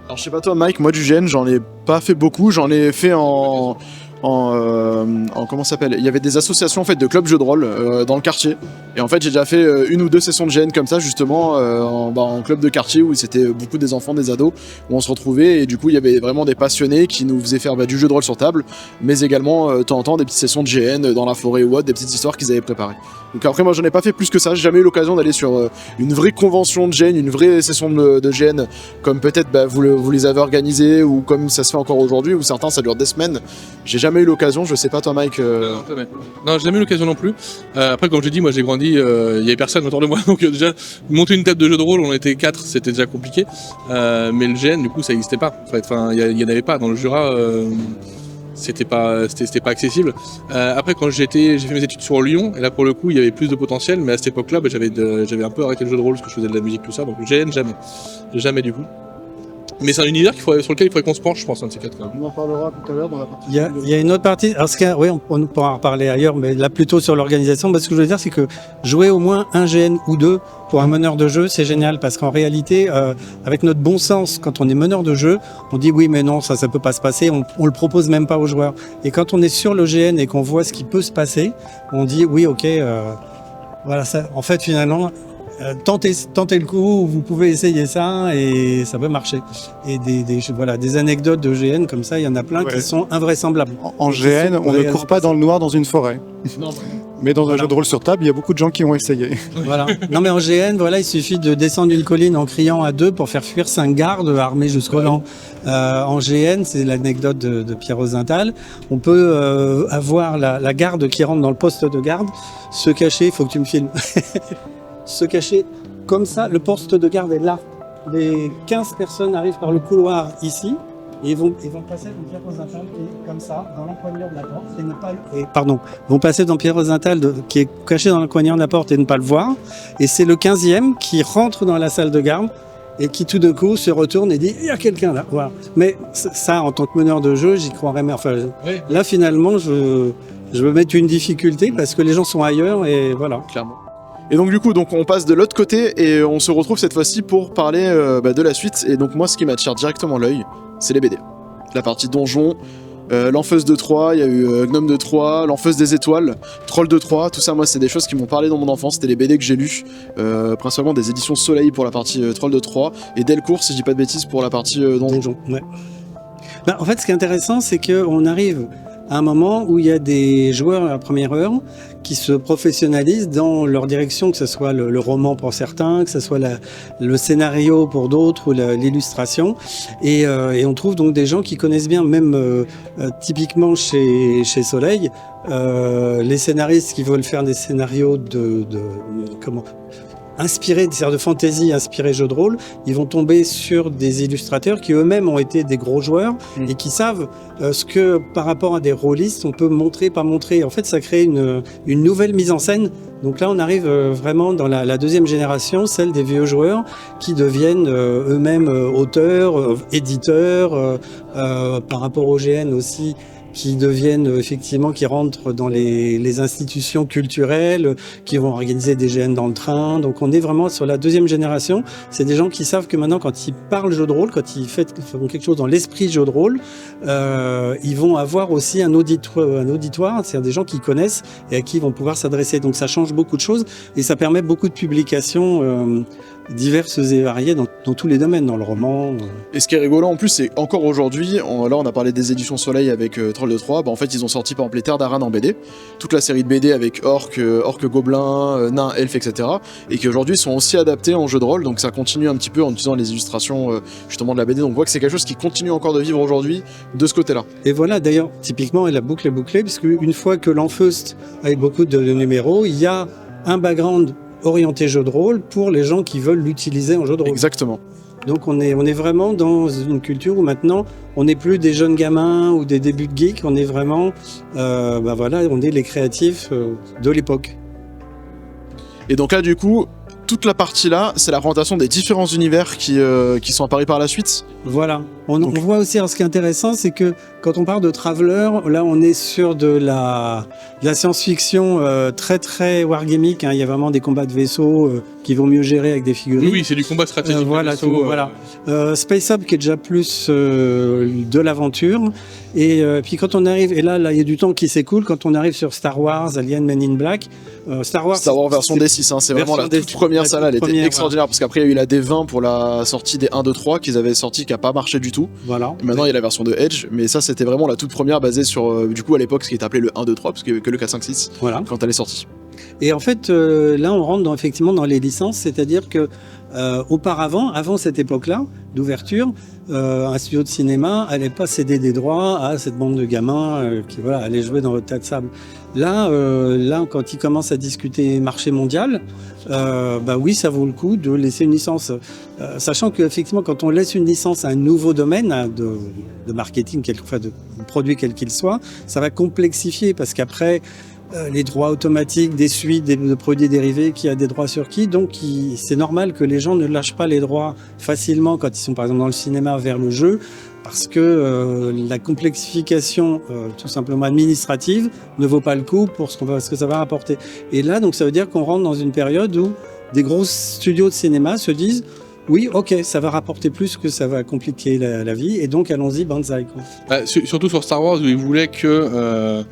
Alors je sais pas toi Mike, moi du GN j'en ai pas fait beaucoup, j'en ai fait en comment ça s'appelle, il y avait des associations en fait de clubs jeux de rôle dans le quartier, et en fait j'ai déjà fait une ou deux sessions de GN comme ça justement en club de quartier où c'était beaucoup des enfants, des ados, où on se retrouvait, et du coup il y avait vraiment des passionnés qui nous faisaient faire du jeu de rôle sur table, mais également de temps en temps des petites sessions de GN dans la forêt ou autre, des petites histoires qu'ils avaient préparées. Donc après moi j'en ai pas fait plus que ça, j'ai jamais eu l'occasion d'aller sur une vraie convention de GN, une vraie session de GN comme peut-être vous les avez organisées ou comme ça se fait encore aujourd'hui, où certains ça dure des semaines. J'ai jamais eu l'occasion, je sais pas toi Mike. Non, j'ai jamais eu l'occasion non plus. Après comme j'ai dit, moi j'ai grandi, il y avait personne autour de moi, donc déjà monter une table de jeu de rôle, on était 4, c'était déjà compliqué. Mais le GN du coup ça n'existait pas. En fait, enfin il y en avait pas dans le Jura. C'était pas accessible. Après quand j'ai fait mes études sur Lyon, et là pour le coup il y avait plus de potentiel, mais à cette époque-là j'avais un peu arrêté le jeu de rôle parce que je faisais de la musique tout ça, donc GN jamais du coup. Mais c'est un univers sur lequel il faudrait qu'on se penche, je pense, un de ces quatre. On en parlera tout à l'heure dans la partie. Il y a une autre partie, alors oui, on pourra en reparler ailleurs, mais là plutôt sur l'organisation. Parce que ce que je veux dire, c'est que jouer au moins un GN ou deux pour un meneur de jeu, c'est génial. Parce qu'en réalité, avec notre bon sens, quand on est meneur de jeu, on dit oui, mais non, ça peut pas se passer, on le propose même pas aux joueurs. Et quand on est sur le GN et qu'on voit ce qui peut se passer, on dit oui, ok, voilà, ça, en fait, finalement, tentez le coup, vous pouvez essayer ça et ça peut marcher. Et des anecdotes de GN comme ça, il y en a plein qui sont invraisemblables. En GN, on ne court pas dans le noir dans une forêt. Non. Mais dans un jeu de rôle sur table, il y a beaucoup de gens qui ont essayé. Voilà. Non mais en GN, voilà, il suffit de descendre une colline en criant à 2 pour faire fuir 5 gardes armés jusqu'au dents. En GN, c'est l'anecdote de Pierre Rosenthal. On peut avoir la garde qui rentre dans le poste de garde, se cacher, il faut que tu me filmes. Se cacher comme ça, le poste de garde est là. Les 15 personnes arrivent par le couloir ici, Et ils vont passer dans Pierre Rosenthal qui est comme ça, dans l'empoignure de la porte, et ne pas pardon, vont passer dans Pierre Rosenthal qui est caché dans l'empoignure de la porte et ne pas le voir. Et c'est le 15e qui rentre dans la salle de garde et qui tout d'un coup se retourne et dit il y a quelqu'un là. Voilà. Mais ça, en tant que meneur de jeu, j'y croirais. Mais enfin, Oui. là finalement, je veux mettre une difficulté parce que les gens sont ailleurs et voilà. Clairement. Et donc du coup, on passe de l'autre côté et on se retrouve cette fois-ci pour parler de la suite. Et donc moi, ce qui m'attire directement l'œil, c'est les BD. La partie donjon, l'Enfeuse de Troie, il y a eu Gnome de Troie, l'Enfeuse des Étoiles, Troll de Troie, tout ça, moi, c'est des choses qui m'ont parlé dans mon enfance. C'était les BD que j'ai lus, principalement des éditions Soleil pour la partie Troll de Troie et Delcourt, si je dis pas de bêtises, pour la partie donjon. Donjon, ouais. Ben, en fait, ce qui est intéressant, c'est qu'on arrive à un moment où il y a des joueurs à la première heure qui se professionnalisent dans leur direction, que ce soit le roman pour certains, que ce soit le scénario pour d'autres ou l'illustration. Et on trouve donc des gens qui connaissent bien, même typiquement chez Soleil, les scénaristes qui veulent faire des scénarios inspirés, c'est-à-dire de fantasy, inspirés jeux de rôle, ils vont tomber sur des illustrateurs qui eux-mêmes ont été des gros joueurs et qui savent ce que par rapport à des rôlistes on peut montrer, pas montrer. En fait, ça crée une nouvelle mise en scène. Donc là, on arrive vraiment dans la deuxième génération, celle des vieux joueurs qui deviennent eux-mêmes auteurs, éditeurs, par rapport au GN aussi, qui deviennent effectivement, qui rentrent dans les institutions culturelles, qui vont organiser des GN dans le train. Donc on est vraiment sur la deuxième génération. C'est des gens qui savent que maintenant, quand ils parlent jeu de rôle, quand ils font quelque chose dans l'esprit jeu de rôle, ils vont avoir aussi un auditoire, c'est-à-dire des gens qui connaissent et à qui ils vont pouvoir s'adresser. Donc ça change beaucoup de choses et ça permet beaucoup de publications diverses et variées dans tous les domaines, dans le roman. Et ce qui est rigolo en plus, c'est encore aujourd'hui, là on a parlé des éditions Soleil avec Troll de Troie, en fait ils ont sorti par exemple les Terres d'Aran en BD, toute la série de BD avec orques, gobelins, nains, elfes, etc. Et qui aujourd'hui sont aussi adaptés en jeu de rôle, donc ça continue un petit peu en utilisant les illustrations justement de la BD, donc on voit que c'est quelque chose qui continue encore de vivre aujourd'hui de ce côté-là. Et voilà, d'ailleurs, typiquement, la boucle est bouclée, puisque une fois que l'Enfeust avec beaucoup de numéros, il y a un background orienté jeu de rôle pour les gens qui veulent l'utiliser en jeu de rôle. Exactement. Donc on est vraiment dans une culture où maintenant on n'est plus des jeunes gamins ou des débuts de geeks, on est vraiment, on est les créatifs de l'époque. Et donc là du coup, toute la partie là, c'est la présentation des différents univers qui sont apparus par la suite. Voilà. On voit aussi, alors ce qui est intéressant, c'est que quand on parle de Traveler, là on est sur de la science-fiction très très wargamique. Il y a vraiment des combats de vaisseaux qui vont mieux gérer avec des figurines. Oui, c'est du combat stratégique. Voilà. Space Up qui est déjà plus de l'aventure. Et puis quand on arrive, et là il y a du temps qui s'écoule, quand on arrive sur Star Wars, Alien, Men in Black. Star Wars version D6, c'est vraiment la toute première salle, elle était extraordinaire, parce qu'après il y a eu la D20 pour la sortie des 1, 2, 3 qu'ils avaient sorti, qui n'a pas marché du tout. Voilà. Et maintenant il y a la version de Edge, mais ça c'était vraiment la toute première basée sur, du coup à l'époque ce qui était appelé le 1, 2, 3, parce qu'il n'y avait que le 4, 5, 6 quand elle est sortie. Et en fait, là on rentre effectivement dans les licences, c'est-à-dire que auparavant, avant cette époque-là d'ouverture, un studio de cinéma allait pas céder des droits à cette bande de gamins qui allaient jouer dans votre tas de sable. Là, quand ils commencent à discuter marché mondial, oui, ça vaut le coup de laisser une licence. Sachant qu'effectivement, quand on laisse une licence à un nouveau domaine de marketing, quelquefois de produit quel qu'il soit, ça va complexifier parce qu'après, les droits automatiques des suites de produits dérivés, qui a des droits sur qui, donc c'est normal que les gens ne lâchent pas les droits facilement quand ils sont par exemple dans le cinéma vers le jeu, parce que la complexification tout simplement administrative ne vaut pas le coup pour ce que ça va rapporter. Et là, donc ça veut dire qu'on rentre dans une période où des gros studios de cinéma se disent oui, ok, ça va rapporter plus que ça va compliquer la vie, et donc allons-y, banzai, quoi. Surtout sur Star Wars, où ils voulaient que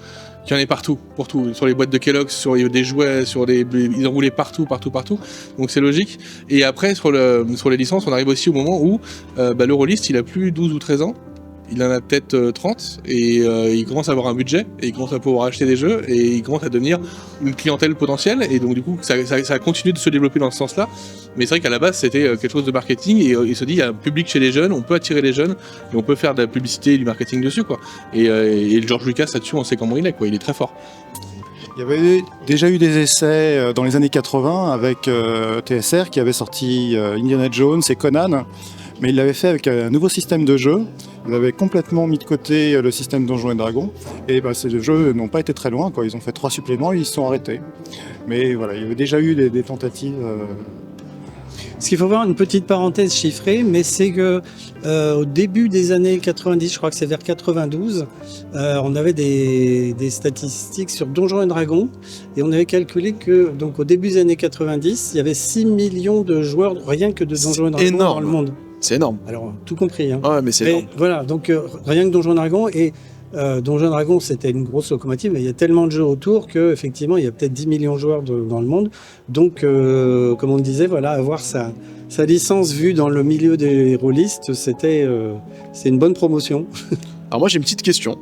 qu'il y en ait partout, pour tout, sur les boîtes de Kellogg's, sur des jouets, ils en voulaient partout. Donc c'est logique. Et après, sur les licences, on arrive aussi au moment où le rôliste, il a plus 12 ou 13 ans. Il en a peut-être 30 et il commence à avoir un budget et il commence à pouvoir acheter des jeux et il commence à devenir une clientèle potentielle, et donc du coup ça a continué de se développer dans ce sens-là. Mais c'est vrai qu'à la base c'était quelque chose de marketing, et il se dit il y a un public chez les jeunes, on peut attirer les jeunes et on peut faire de la publicité et du marketing dessus, quoi. Et George Lucas là-dessus, on sait comment il est, quoi. Il est très fort. Il y avait déjà eu des essais dans les années 80 avec TSR qui avait sorti Indiana Jones et Conan, mais il l'avait fait avec un nouveau système de jeu Ils avaient complètement mis de côté le système Donjons et Dragons. Et bah, ces jeux n'ont pas été très loin, quoi. Ils ont fait 3 suppléments et ils se sont arrêtés. Mais voilà, il y avait déjà eu des tentatives. Ce qu'il faut voir, une petite parenthèse chiffrée, mais c'est que au début des années 90, je crois que c'est vers 92, on avait des statistiques sur Donjons et Dragons et on avait calculé que donc au début des années 90, il y avait 6 millions de joueurs rien que de Donjons et Dragons énorme. dans le monde. C'est énorme. Alors tout compris. Hein. Ouais, mais c'est énorme. Voilà, donc rien que Donjons et Dragons et Donjons et Dragons, c'était une grosse locomotive, mais il y a tellement de jeux autour que effectivement, il y a peut-être 10 millions de joueurs dans le monde. Donc, comme on le disait, voilà, avoir sa licence vue dans le milieu des rôlistes, c'est une bonne promotion. Alors moi j'ai une petite question.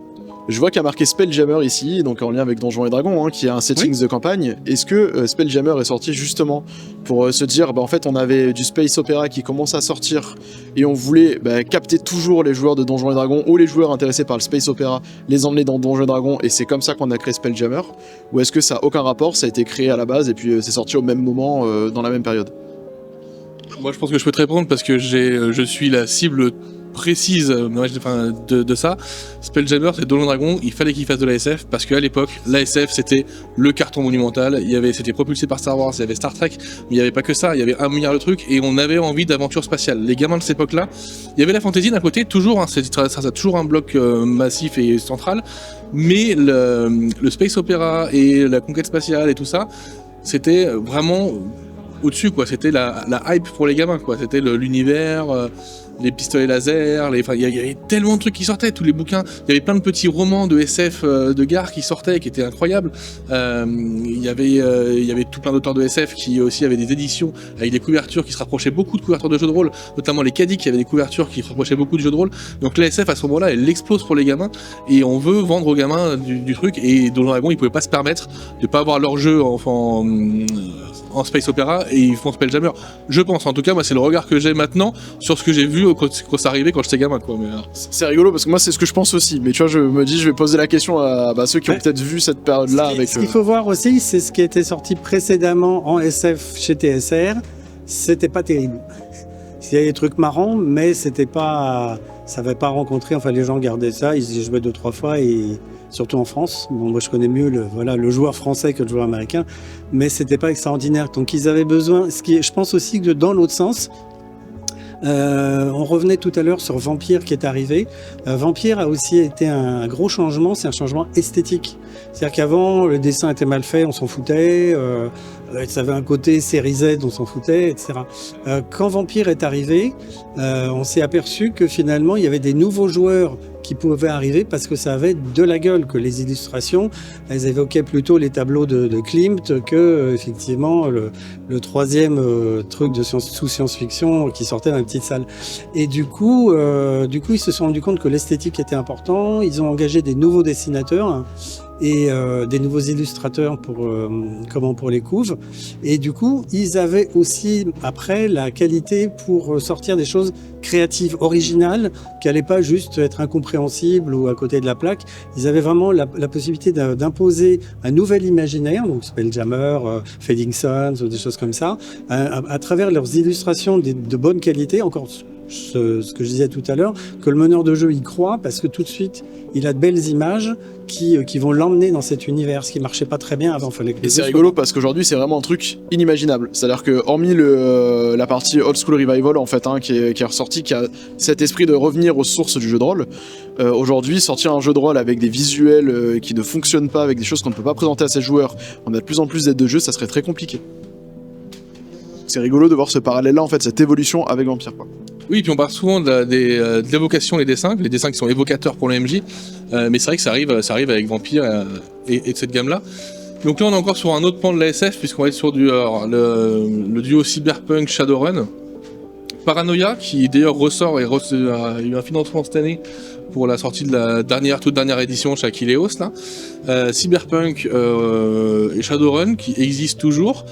Je vois qu'il y a marqué Spelljammer ici, donc en lien avec Donjons et Dragons, hein, qui a un settings de campagne. Est-ce que Spelljammer est sorti justement pour se dire, bah, en fait on avait du Space Opera qui commence à sortir et on voulait capter toujours les joueurs de Donjons et Dragons ou les joueurs intéressés par le Space Opera, les emmener dans Donjons et Dragons et c'est comme ça qu'on a créé Spelljammer? Ou est-ce que ça n'a aucun rapport, ça a été créé à la base et puis c'est sorti au même moment dans la même période? Moi, je pense que je peux te répondre parce que je suis la cible précise de ça. Spelljammer, c'est Donjons Dragons, il fallait qu'il fasse de l'ASF parce qu'à l'époque, l'ASF c'était le carton monumental. C'était propulsé par Star Wars, il y avait Star Trek, mais il n'y avait pas que ça, il y avait 1 milliard de trucs et on avait envie d'aventure spatiale. Les gamins de cette époque-là, il y avait la fantasy d'un côté, toujours, hein, ça toujours un bloc massif et central, mais le space opéra et la conquête spatiale et tout ça, c'était vraiment au-dessus, quoi. C'était la hype pour les gamins, quoi. C'était l'univers, les pistolets laser, il y avait tellement de trucs qui sortaient, tous les bouquins. Il y avait plein de petits romans de SF de gare qui sortaient, qui étaient incroyables. Il y avait tout plein d'auteurs de SF qui aussi avaient des éditions avec des couvertures qui se rapprochaient beaucoup de couvertures de jeux de rôle, notamment les Caddies qui avaient des couvertures qui se rapprochaient beaucoup du jeu de rôle. Donc la SF à ce moment-là, elle explose pour les gamins et on veut vendre aux gamins du truc. Et Donjons Dragons, ils pouvaient pas se permettre de pas avoir leur jeu en space opéra et ils font Spelljammer. Je pense, en tout cas, moi c'est le regard que j'ai maintenant sur ce que j'ai vu quand ça arrivait quand j'étais gamin, quoi. Mais, c'est rigolo parce que moi c'est ce que je pense aussi, mais tu vois, je me dis je vais poser la question à ceux qui ont peut-être vu cette période-là avec. Ce qu'il faut voir aussi, c'est ce qui était sorti précédemment en SF chez TSR, c'était pas terrible. Il y a des trucs marrants, mais c'était pas, ça n'avait pas rencontré, enfin les gens gardaient ça, ils y jouaient 2-3 fois et surtout en France. Bon, moi je connais mieux le joueur français que le joueur américain, mais c'était pas extraordinaire. Donc ils avaient besoin, je pense aussi que dans l'autre sens, on revenait tout à l'heure sur Vampire qui est arrivé. Vampire a aussi été un gros changement, c'est un changement esthétique. C'est-à-dire qu'avant, le dessin était mal fait, on s'en foutait, ça avait un côté série Z, on s'en foutait, etc. Quand Vampire est arrivé, on s'est aperçu que finalement, il y avait des nouveaux joueurs qui pouvaient arriver parce que ça avait de la gueule, que les illustrations, elles évoquaient plutôt les tableaux de Klimt que effectivement le troisième truc de sous science-fiction qui sortait dans une petite salle. Et du coup, ils se sont rendus compte que l'esthétique était important. Ils ont engagé des nouveaux dessinateurs et des nouveaux illustrateurs pour les couves. Et du coup, ils avaient aussi après la qualité pour sortir des choses créatives, originales, qui n'allaient pas juste être incompréhensibles ou à côté de la plaque. Ils avaient vraiment la possibilité d'imposer un nouvel imaginaire, donc Spelljammer, Fading Suns, ou des choses comme ça, à travers leurs illustrations de bonne qualité, encore ce que je disais tout à l'heure, que le meneur de jeu y croit parce que tout de suite il a de belles images qui vont l'emmener dans cet univers, ce qui marchait pas très bien avant. Et c'est rigolo parce qu'aujourd'hui c'est vraiment un truc inimaginable. C'est-à-dire que hormis la partie old school revival en fait, qui est ressorti, qui a cet esprit de revenir aux sources du jeu de rôle, aujourd'hui sortir un jeu de rôle avec des visuels qui ne fonctionnent pas, avec des choses qu'on ne peut pas présenter à ses joueurs, on a de plus en plus d'aides de jeu, ça serait très compliqué. C'est rigolo de voir ce parallèle-là, en fait, cette évolution avec Vampire, quoi. Oui, puis on parle souvent de l'évocation des dessins qui sont évocateurs pour le MJ, mais c'est vrai que ça arrive avec Vampire et de cette gamme-là. Donc là, on est encore sur un autre pan de la SF, puisqu'on va être sur le duo Cyberpunk Shadowrun. Paranoia, qui d'ailleurs ressort et a eu un financement cette année pour la sortie de la toute dernière édition chez Akileos, là. Cyberpunk et Shadowrun, qui existent toujours.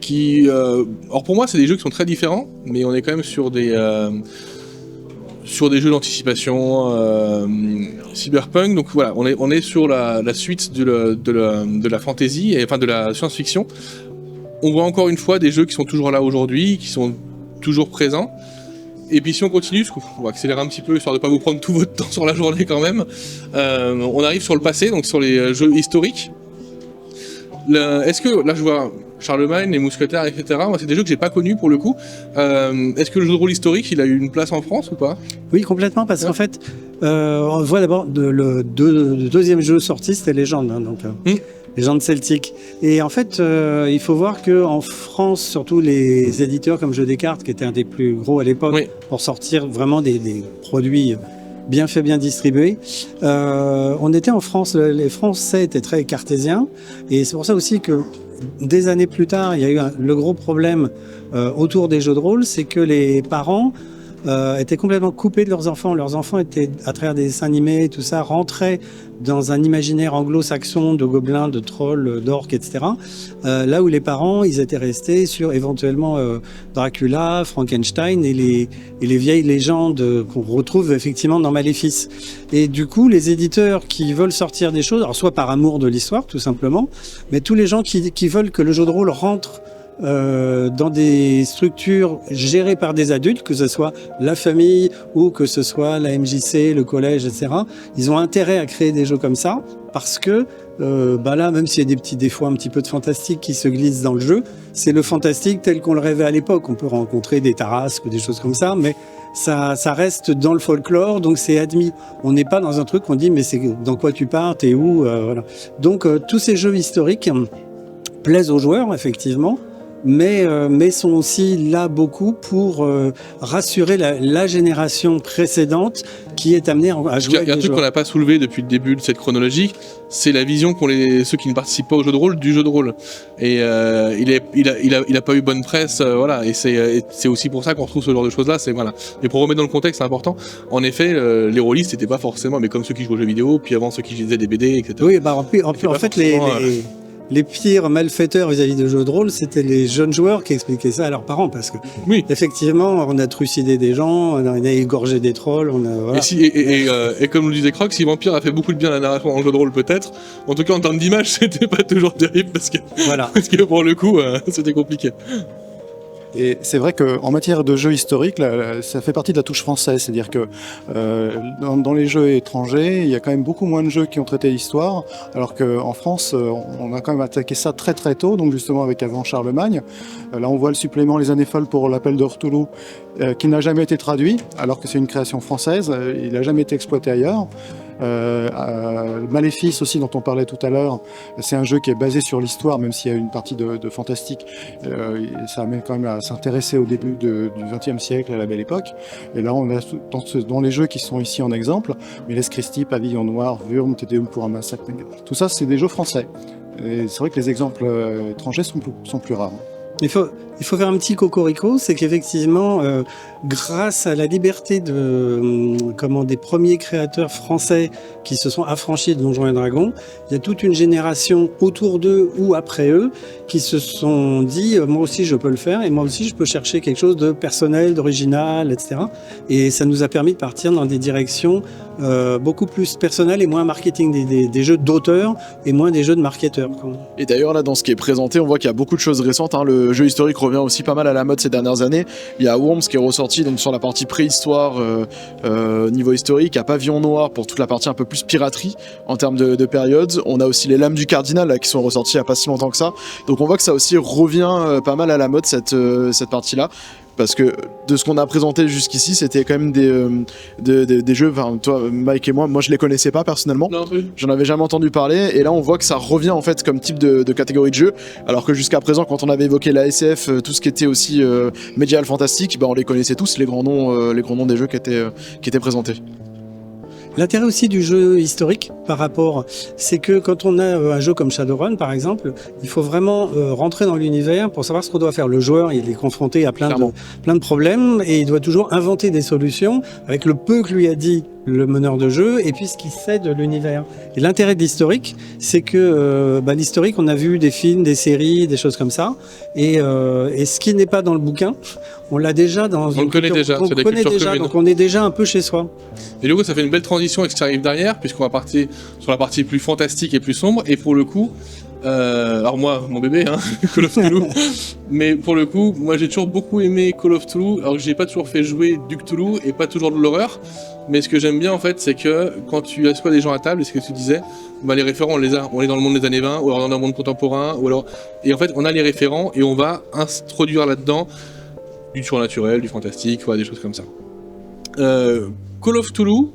Alors pour moi c'est des jeux qui sont très différents, mais on est quand même sur des jeux d'anticipation cyberpunk. Donc voilà, on est sur la suite de la fantasy et enfin de la science-fiction. On voit encore une fois des jeux qui sont toujours là aujourd'hui, qui sont toujours présents. Et puis si on continue, parce qu'on va accélérer un petit peu, histoire de pas vous prendre tout votre temps sur la journée quand même, on arrive sur le passé, donc sur les jeux historiques. Est-ce que, là je vois Charlemagne, les Mousquetaires, etc. Moi c'est des jeux que j'ai pas connus pour le coup. Est-ce que le jeu de rôle historique, il a eu une place en France ou pas? Oui, complètement, parce qu'en fait, on voit d'abord le deuxième jeu sorti, c'était Légende, hein, donc Légende celtique. Et en fait, il faut voir que en France, surtout les éditeurs comme Jeux des cartes, qui était un des plus gros à l'époque, pour sortir vraiment des produits bien faits, bien distribués. On était en France, les Français étaient très cartésiens, et c'est pour ça aussi que des années plus tard, il y a eu le gros problème autour des jeux de rôle, c'est que les parents étaient complètement coupés de leurs enfants. Leurs enfants étaient, à travers des dessins animés, tout ça, rentraient dans un imaginaire anglo-saxon de gobelins, de trolls, d'orques, etc. Là où les parents, ils étaient restés sur éventuellement Dracula, Frankenstein et les vieilles légendes qu'on retrouve effectivement dans Maléfice. Et du coup, les éditeurs qui veulent sortir des choses, alors soit par amour de l'histoire, tout simplement, mais tous les gens qui veulent que le jeu de rôle rentre dans des structures gérées par des adultes, que ce soit la famille ou que ce soit la MJC, le collège, etc. Ils ont intérêt à créer des jeux comme ça parce que là, même s'il y a des fois un petit peu de fantastique qui se glisse dans le jeu, c'est le fantastique tel qu'on le rêvait à l'époque. On peut rencontrer des tarasques ou des choses comme ça, mais ça reste dans le folklore, donc c'est admis. On n'est pas dans un truc qu'on dit mais c'est dans quoi tu pars, t'es où, voilà. Donc tous ces jeux historiques plaisent aux joueurs effectivement, mais sont aussi là beaucoup pour rassurer la génération précédente qui est amenée à jouer. Il y a un truc qu'on n'a pas soulevé depuis le début de cette chronologie, c'est la vision qu'ont ceux qui ne participent pas au jeu de rôle du jeu de rôle. Et il a pas eu bonne presse, voilà. Et c'est aussi pour ça qu'on retrouve ce genre de choses là. C'est voilà. Et pour remettre dans le contexte, c'est important. En effet, les rôlistes c'était pas forcément, mais comme ceux qui jouent aux jeux vidéo, puis avant ceux qui lisaient des BD, etc. Oui, en fait les pires malfaiteurs vis-à-vis de jeux de rôle, c'était les jeunes joueurs qui expliquaient ça à leurs parents, parce que effectivement, on a trucidé des gens, on a égorgé des trolls, voilà. Et comme le disait Croc, si Vampire a fait beaucoup de bien à la narration en jeu de rôle peut-être, en tout cas en termes d'image, c'était pas toujours terrible parce que pour le coup, c'était compliqué. Et c'est vrai qu'en matière de jeux historiques, ça fait partie de la touche française. C'est-à-dire que dans les jeux étrangers, il y a quand même beaucoup moins de jeux qui ont traité l'histoire, alors qu'en France, on a quand même attaqué ça très très tôt, donc justement avec avant Charlemagne. Là, on voit le supplément Les Années Folles pour l'appel de Cthulhu, qui n'a jamais été traduit, alors que c'est une création française. Il n'a jamais été exploité ailleurs. Maléfice aussi, dont on parlait tout à l'heure, c'est un jeu qui est basé sur l'histoire, même s'il y a une partie de fantastique. Ça amène quand même à s'intéresser au début du XXe siècle, à la Belle Époque. Et là, on a dans les jeux qui sont ici en exemple, Méliès Christie, Pavillon Noir, Wurm, Tédéum pour un massacre. Tout ça, c'est des jeux français. Et c'est vrai que les exemples étrangers sont plus rares. Il faut faire un petit cocorico, c'est qu'effectivement, grâce à la liberté des premiers créateurs français qui se sont affranchis de Donjons et Dragons, il y a toute une génération autour d'eux ou après eux qui se sont dit moi aussi je peux le faire et moi aussi je peux chercher quelque chose de personnel, d'original, etc. Et ça nous a permis de partir dans des directions beaucoup plus personnelles et moins marketing, des jeux d'auteurs et moins des jeux de marketeurs. Et d'ailleurs là dans ce qui est présenté, on voit qu'il y a beaucoup de choses récentes, hein. Le jeu historique revient aussi pas mal à la mode ces dernières années. Il y a Worms qui est ressorti donc sur la partie préhistoire niveau historique, à Pavillon Noir pour toute la partie un peu plus piraterie en termes de période. On a aussi les Lames du Cardinal là, qui sont ressortis il n'y a pas si longtemps que ça. Donc on voit que ça aussi revient pas mal à la mode cette partie-là. Parce que de ce qu'on a présenté jusqu'ici, c'était quand même des jeux, enfin toi Mike et moi je les connaissais pas personnellement, j'en avais jamais entendu parler, et là on voit que ça revient en fait comme type de catégorie de jeu, alors que jusqu'à présent quand on avait évoqué la SF, tout ce qui était aussi médiéval fantastique, on les connaissait tous, les grands noms des jeux qui étaient présentés. L'intérêt aussi du jeu historique par rapport, c'est que quand on a un jeu comme Shadowrun par exemple, il faut vraiment rentrer dans l'univers pour savoir ce qu'on doit faire. Le joueur, il est confronté à plein de problèmes et il doit toujours inventer des solutions avec le peu que lui a dit le meneur de jeu et puis ce qu'il sait de l'univers. Et l'intérêt de l'historique, c'est que l'historique, on a vu des films, des séries, des choses comme ça, et ce qui n'est pas dans le bouquin, on l'a déjà dans on le connaît déjà, c'est la culture commune. Donc on est déjà un peu chez soi. Et du coup, ça fait une belle transition avec ce qui arrive derrière, puisqu'on va partir sur la partie plus fantastique et plus sombre, et pour le coup, Alors moi, mon bébé, hein, Call of Cthulhu. Mais pour le coup, moi j'ai toujours beaucoup aimé Call of Cthulhu, alors que j'ai pas toujours fait jouer du Cthulhu et pas toujours de l'horreur. Mais ce que j'aime bien en fait, c'est que quand tu assois des gens à table, et ce que tu disais, bah, les référents on les a. On est dans le monde des années 20, ou alors dans le monde contemporain, ou alors... Et en fait, on a les référents et on va introduire là-dedans du surnaturel, du fantastique, voilà, des choses comme ça. Call of Cthulhu,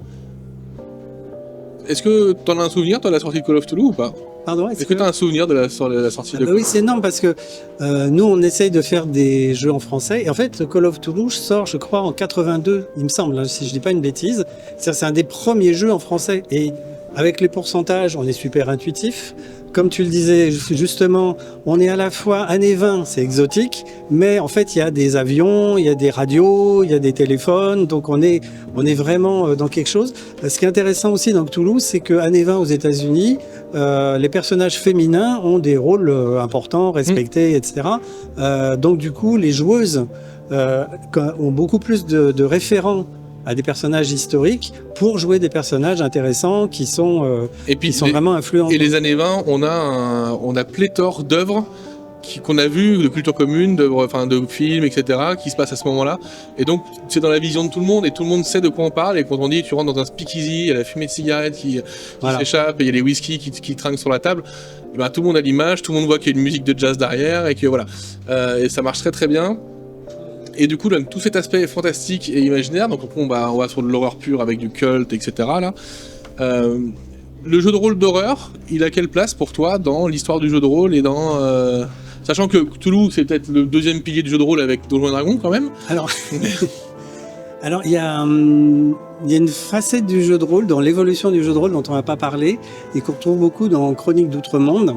est-ce que t'en as un souvenir, toi, de la sortie de Call of Cthulhu ou pas? Pardon, Est-ce que tu as un souvenir de la sortie de Oui, c'est énorme parce que nous, on essaye de faire des jeux en français. Et en fait, le Call of Cthulhu sort, je crois, en 82, il me semble, hein, si je dis pas une bêtise. C'est un des premiers jeux en français. Et avec les pourcentages, on est super intuitif. Comme tu le disais, justement, on est à la fois années 20, c'est exotique, mais en fait, il y a des avions, il y a des radios, il y a des téléphones, donc on est vraiment dans quelque chose. Ce qui est intéressant aussi dans Cthulhu, c'est que années 20 aux États-Unis, les personnages féminins ont des rôles importants, respectés, etc. Donc du coup, les joueuses ont beaucoup plus de référents à des personnages historiques pour jouer des personnages intéressants qui sont vraiment influents. Et les années 20, on a pléthore d'œuvres qu'on a vues, de culture commune, de films, etc., qui se passent à ce moment-là. Et donc, c'est dans la vision de tout le monde, et tout le monde sait de quoi on parle. Et quand on dit, tu rentres dans un speakeasy, il y a la fumée de cigarette qui s'échappe, et il y a les whisky qui trinquent sur la table, et ben, tout le monde a l'image, tout le monde voit qu'il y a une musique de jazz derrière, et que voilà. Et ça marche très très bien. Et du coup, là, tout cet aspect fantastique et imaginaire, donc on va sur de l'horreur pure avec du culte, etc. Là. Le jeu de rôle d'horreur, il a quelle place pour toi dans l'histoire du jeu de rôle et dans... Sachant que Cthulhu, c'est peut-être le deuxième pilier du jeu de rôle avec Donjons et Dragons, quand même. Alors, il y a une facette du jeu de rôle, dans l'évolution du jeu de rôle dont on va pas parler, et qu'on retrouve beaucoup dans Chroniques d'Outre-Monde.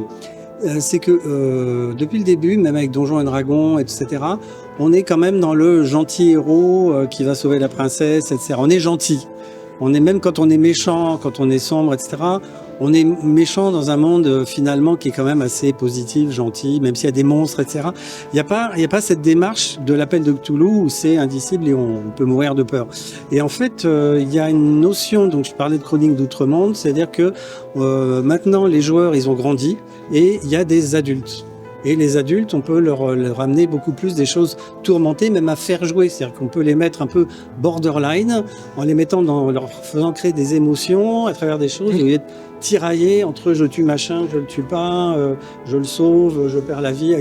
C'est que depuis le début, même avec Donjons et Dragons, etc., on est quand même dans le gentil héros qui va sauver la princesse, etc. On est gentil. On est même quand on est méchant, quand on est sombre, etc. On est méchant dans un monde finalement qui est quand même assez positif, gentil, même s'il y a des monstres, etc. Il n'y a pas cette démarche de l'appel de Cthulhu où c'est indicible et on peut mourir de peur. Et en fait, il y a une notion, donc je parlais de Chroniques d'Outre-Monde, c'est-à-dire que maintenant les joueurs, ils ont grandi et il y a des adultes. Et les adultes, on peut leur amener beaucoup plus des choses tourmentées, même à faire jouer. C'est-à-dire qu'on peut les mettre un peu borderline, en les mettant leur faisant créer des émotions à travers des choses, au lieu de tirailler entre je tue machin, je le tue pas, je le sauve, je perds la vie.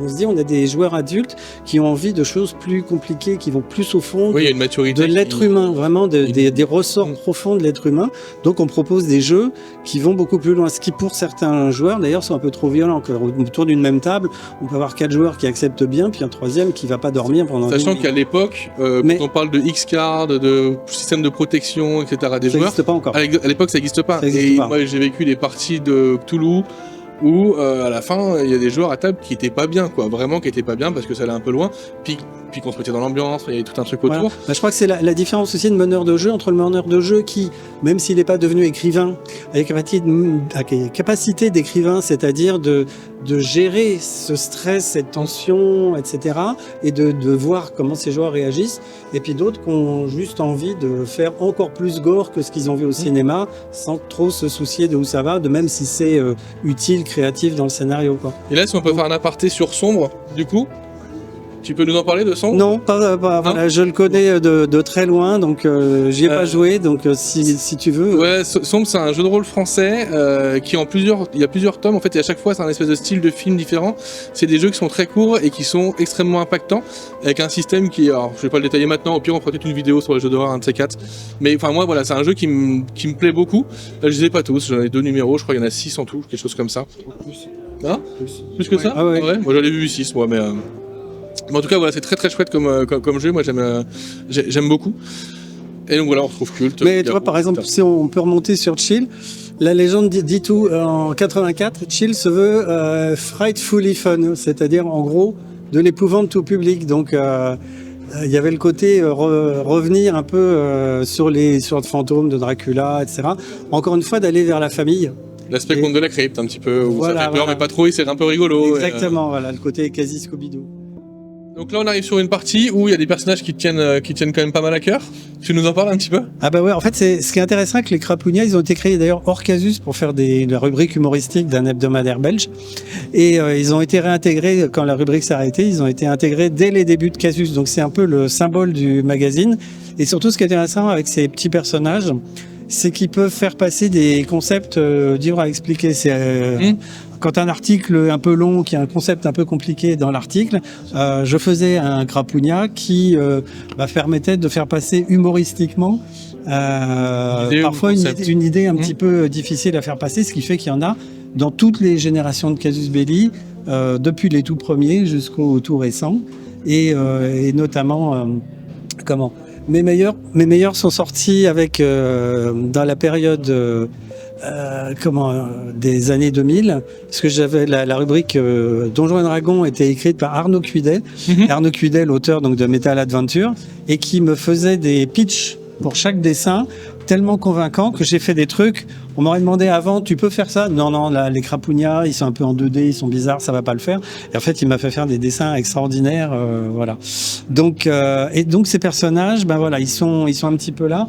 On se dit, on a des joueurs adultes qui ont envie de choses plus compliquées, qui vont plus au fond il y a une maturité de l'être humain, vraiment des ressorts profonds de l'être humain. Donc on propose des jeux qui vont beaucoup plus loin, ce qui pour certains joueurs d'ailleurs sont un peu trop violents. Autour d'une même table, on peut avoir 4 joueurs qui acceptent bien, puis un troisième qui va pas dormir pendant... Sachant qu'à l'époque, quand on parle de X-Card, de système de protection, etc. des joueurs, ça n'existe pas encore. À l'époque, ça n'existe pas. Moi, j'ai vécu des parties de Cthulhu où, à la fin, il y a des joueurs à table qui étaient pas bien, quoi. Vraiment qui étaient pas bien parce que ça allait un peu loin. Puis qu'on se mettait dans l'ambiance, il y avait tout un truc autour. Voilà. Je crois que c'est la différence aussi de meneur de jeu entre le meneur de jeu qui, même s'il n'est pas devenu écrivain, a la capacité d'écrivain, c'est-à-dire de gérer ce stress, cette tension, etc. et de voir comment ces joueurs réagissent. Et puis d'autres qui ont juste envie de faire encore plus gore que ce qu'ils ont vu au cinéma, sans trop se soucier de où ça va, de même si c'est utile, créatif dans le scénario, quoi. Et là, si on peut faire un aparté sur Sombre, du coup, tu peux nous en parler de Sombre? Non, voilà, je le connais de très loin, donc j'y ai pas joué, donc si tu veux... Ouais, Sombre, c'est un jeu de rôle français qui il y a plusieurs tomes, en fait, et à chaque fois, c'est un espèce de style de film différent. C'est des jeux qui sont très courts et qui sont extrêmement impactants, avec un système qui... Alors, je vais pas le détailler maintenant, au pire, on fera peut-être une vidéo sur les jeux d'horreur, un de ces 4. Mais enfin, moi, voilà, c'est un jeu qui me plaît beaucoup. Là, je les ai pas tous, j'en ai 2 numéros, je crois qu'il y en a 6 en tout, quelque chose comme ça. Hein? Plus que ça? Ah ouais. Moi, j'en ai vu 6, moi, mais en tout cas, voilà, c'est très très chouette comme jeu. Moi, j'aime beaucoup. Et donc voilà, on retrouve culte. Mais tu vois, par exemple, si on peut remonter sur Chill, la légende dit tout en 84, Chill se veut frightfully fun, c'est-à-dire en gros de l'épouvante tout public. Donc il y avait le côté revenir un peu sur le fantôme de Dracula, etc. Encore une fois, d'aller vers la famille. L'aspect conte de la crypte, un petit peu, où voilà, ça fait peur, mais pas trop, c'est un peu rigolo. Exactement, voilà, le côté quasi Scooby-Doo. Donc là, on arrive sur une partie où il y a des personnages qui tiennent quand même pas mal à cœur. Tu nous en parles un petit peu? Ah bah ouais, en fait, ce qui est intéressant avec les Crapounia, ils ont été créés d'ailleurs hors casus pour faire la rubrique humoristique d'un hebdomadaire belge. Et ils ont été réintégrés, quand la rubrique s'est arrêtée, ils ont été intégrés dès les débuts de casus. Donc c'est un peu le symbole du magazine. Et surtout, ce qui est intéressant avec ces petits personnages, c'est qu'ils peuvent faire passer des concepts durs à expliquer. Quand un article un peu long, qui a un concept un peu compliqué dans l'article, je faisais un Crapounia qui permettait de faire passer humoristiquement parfois une idée un petit peu difficile à faire passer, ce qui fait qu'il y en a dans toutes les générations de Casus Belli, depuis les tout premiers jusqu'aux tout récents, et notamment mes meilleurs sont sortis avec dans la période des années 2000, parce que j'avais la rubrique Donjons et Dragons était écrite par Arnaud Cuidel, Arnaud Cuidel, auteur donc de Metal Adventure, et qui me faisait des pitchs pour chaque dessin tellement convaincants que j'ai fait des trucs. On m'aurait demandé avant, tu peux faire ça? Non, là, les Crapounia, ils sont un peu en 2D, ils sont bizarres, ça va pas le faire. Et en fait, il m'a fait faire des dessins extraordinaires, voilà. Donc ces personnages, ils sont un petit peu là.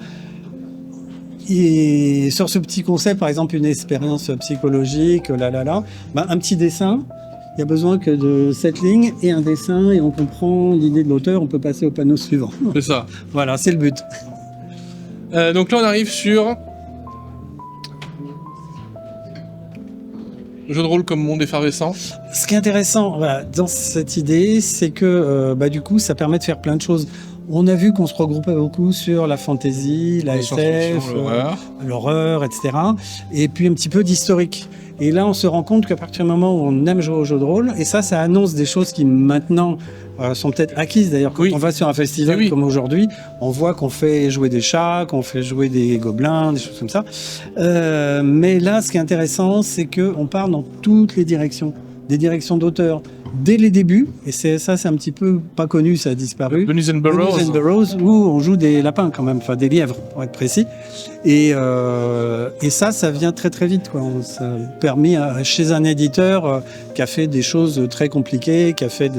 Et sur ce petit concept, par exemple, une expérience psychologique, un petit dessin, il n'y a besoin que de 7 lignes et un dessin, et on comprend l'idée de l'auteur, on peut passer au panneau suivant. C'est ça. Voilà, c'est le but. Donc là, on arrive sur jeu de rôle comme monde effervescent. Ce qui est intéressant dans cette idée, c'est que du coup, ça permet de faire plein de choses. On a vu qu'on se regroupait beaucoup sur la fantasy, la SF, l'horreur, etc. Et puis un petit peu d'historique. Et là, on se rend compte qu'à partir du moment où on aime jouer au jeu de rôle, et ça annonce des choses qui maintenant sont peut-être acquises. D'ailleurs, quand on va sur un festival comme aujourd'hui, on voit qu'on fait jouer des chats, qu'on fait jouer des gobelins, des choses comme ça. Mais là, ce qui est intéressant, c'est qu'on part dans toutes les directions. Des directions d'auteurs dès les débuts, et c'est un petit peu pas connu, ça a disparu. Bunnies and Burrows, où on joue des lapins quand même, enfin des lièvres pour être précis. Et ça vient très très vite, quoi. Ça a permis chez un éditeur qui a fait des choses très compliquées, qui a fait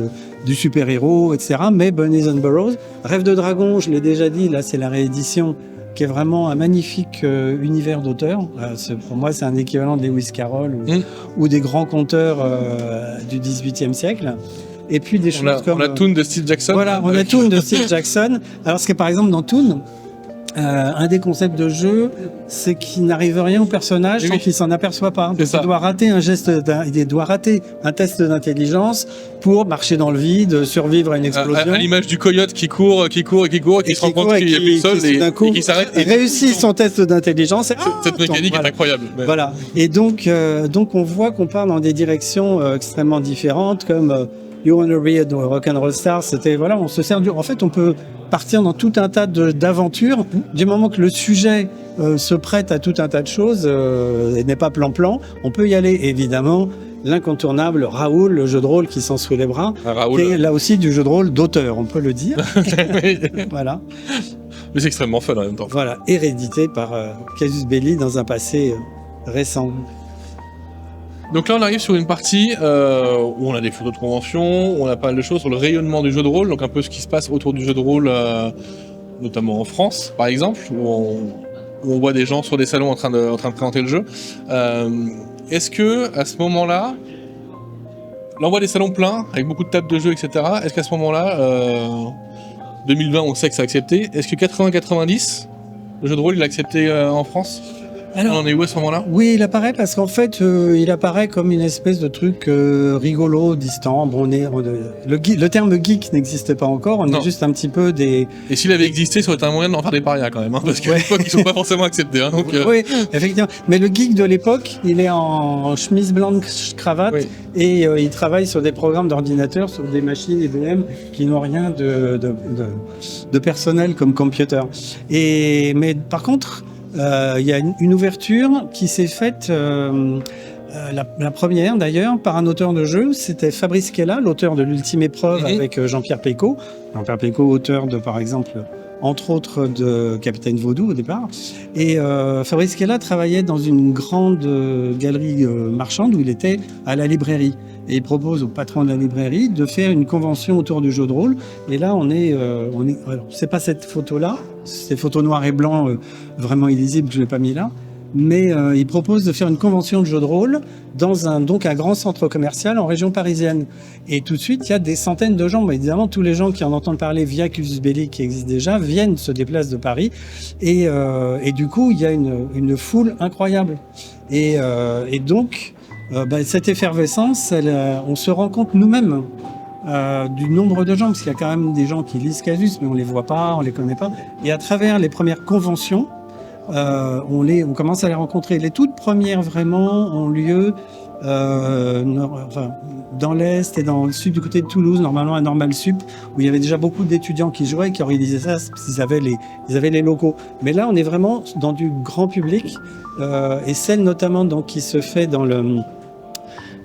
du super-héros, etc. Mais Bunnies and Burrows, Rêve de Dragon, je l'ai déjà dit, là c'est la réédition, qui est vraiment un magnifique univers d'auteur. Pour moi, c'est un équivalent de Lewis Carroll ou des grands conteurs du XVIIIe siècle. Et puis des choses comme... On a Toon de Steve Jackson. Voilà, on a Toon de Steve Jackson. Alors, ce qui est par exemple dans Toon, un des concepts de jeu, c'est qu'il n'arrive rien au personnage sans qu'il s'en aperçoit pas. Donc, il doit rater il doit rater un test d'intelligence pour marcher dans le vide, survivre à une explosion. À l'image du coyote qui court, qui se rend compte qu'il n'y a plus de sol et qui s'arrête. Et réussit son test d'intelligence. Cette mécanique est incroyable. Voilà. Et donc on voit qu'on part dans des directions extrêmement différentes, comme You Wanna Be a Rock'n'Roll Star. On se sert en fait, on peut partir dans tout un tas d'aventures. Du moment que le sujet se prête à tout un tas de choses et n'est pas plan-plan, on peut y aller. Évidemment, l'incontournable Raoul, le jeu de rôle qui s'en sous les bras, qui est là aussi du jeu de rôle d'auteur, on peut le dire. Voilà. Mais c'est extrêmement fun en même temps. Voilà, hérédité par Casus Belli dans un passé récent. Donc là, on arrive sur une partie où on a des photos de convention, on a pas mal de choses sur le rayonnement du jeu de rôle, donc un peu ce qui se passe autour du jeu de rôle, notamment en France, par exemple, où on voit des gens sur des salons en train de présenter le jeu. Est-ce que à ce moment-là, on voit des salons pleins avec beaucoup de tables de jeu, etc. Est-ce qu'à ce moment-là, 2020, on sait que c'est accepté. Est-ce que 80-90, le jeu de rôle, il est accepté en France? Alors, on en est où à ce moment-là? Oui, il apparaît parce qu'en fait, il apparaît comme une espèce de truc rigolo, distant. Bon, le terme geek n'existait pas encore, on est juste un petit peu des... Et s'il avait existé, ça aurait été un moyen d'en faire des parias quand même, parce qu'à l'époque, ils sont pas forcément acceptés. Donc, Oui, effectivement. Mais le geek de l'époque, il est en chemise blanche, cravate, et il travaille sur des programmes d'ordinateur, sur des machines IBM qui n'ont rien de personnel comme computer. Mais par contre... il y a une ouverture qui s'est faite, la première d'ailleurs, par un auteur de jeu. C'était Fabrice Kella, l'auteur de l'Ultime Épreuve avec Jean-Pierre Pécaud. Jean-Pierre Pécaud, auteur de, par exemple, entre autres, de Capitaine Vaudou au départ. Et Fabrice Kella travaillait dans une grande galerie marchande où il était à la librairie. et il propose au patron de la librairie de faire une convention autour du jeu de rôle. Et là, alors, c'est pas cette photo-là, c'est photo noir et blanc vraiment illisible que je l'ai pas mis là. Mais il propose de faire une convention de jeu de rôle dans un grand centre commercial en région parisienne. Et tout de suite, il y a des centaines de gens. Mais évidemment, tous les gens qui en entendent parler via Casus Belli, qui existe déjà, se déplacent de Paris. Et du coup, il y a une foule incroyable. Et donc, cette effervescence, on se rend compte nous-mêmes du nombre de gens, parce qu'il y a quand même des gens qui lisent Casus, mais on les voit pas, on les connaît pas. Et à travers les premières conventions, on commence à les rencontrer. Les toutes premières vraiment ont lieu dans l'Est et dans le sud du côté de Toulouse, normalement à Normal Sup, où il y avait déjà beaucoup d'étudiants qui jouaient et qui organisaient ça parce qu'ils avaient les locaux. Mais là, on est vraiment dans du grand public et celle notamment donc, qui se fait dans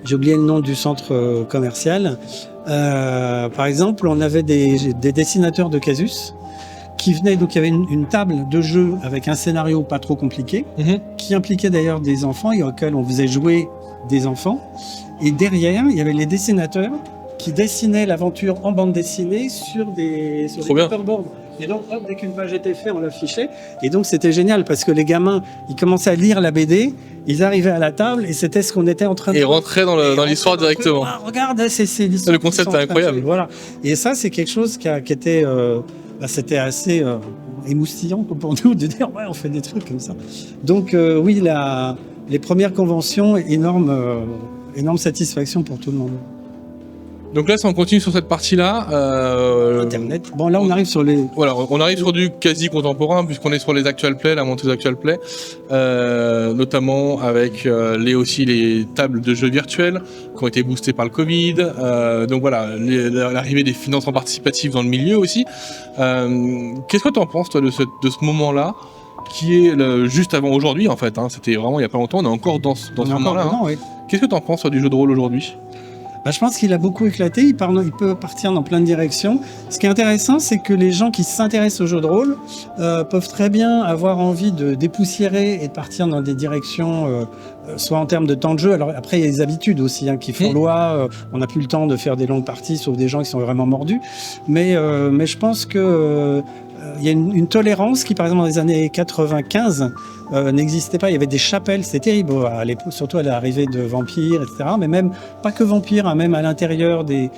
j'ai oublié le nom du centre commercial. Par exemple, on avait des dessinateurs de Casus qui venaient, donc il y avait une table de jeu avec un scénario pas trop compliqué, qui impliquait d'ailleurs des enfants et auquel on faisait jouer des enfants. Et derrière, il y avait les dessinateurs qui dessinaient l'aventure en bande dessinée sur des paperboards. Et donc, hop, dès qu'une page était faite, on l'affichait. Et donc, c'était génial parce que les gamins, ils commençaient à lire la BD, ils arrivaient à la table et c'était ce qu'on était en train de... Et rentraient dans l'histoire directement. Ah, regarde, c'est l'histoire. Le concept est incroyable. Voilà. Et ça, c'est quelque chose qui était... c'était assez émoustillant pour nous de dire ouais, on fait des trucs comme ça. Donc oui, les premières conventions, énorme satisfaction pour tout le monde. Donc là, si on continue sur cette partie-là... Internet. Bon, là, on arrive sur les... Voilà, on arrive sur du quasi contemporain, puisqu'on est sur les actual play, la montée des actual play, notamment avec les tables de jeux virtuels qui ont été boostées par le Covid. Donc voilà, l'arrivée des financements participatifs dans le milieu aussi. Qu'est-ce que tu en penses, toi, de ce moment-là, qui est juste avant aujourd'hui, en fait, hein, c'était vraiment il n'y a pas longtemps, on est encore dans ce moment-là. Hein. Oui. Qu'est-ce que tu en penses, toi, du jeu de rôle aujourd'hui ? Je pense qu'il a beaucoup éclaté, il peut partir dans plein de directions. Ce qui est intéressant, c'est que les gens qui s'intéressent au jeu de rôle peuvent très bien avoir envie de dépoussiérer et de partir dans des directions, soit en termes de temps de jeu. Alors après, il y a des habitudes aussi qui font loi. On n'a plus le temps de faire des longues parties, sauf des gens qui sont vraiment mordus. Mais je pense que il y a une tolérance qui, par exemple, dans les années 95, n'existait pas. Il y avait des chapelles, c'était terrible, surtout à l'arrivée de Vampire, etc. Mais même, pas que Vampire, même à l'intérieur des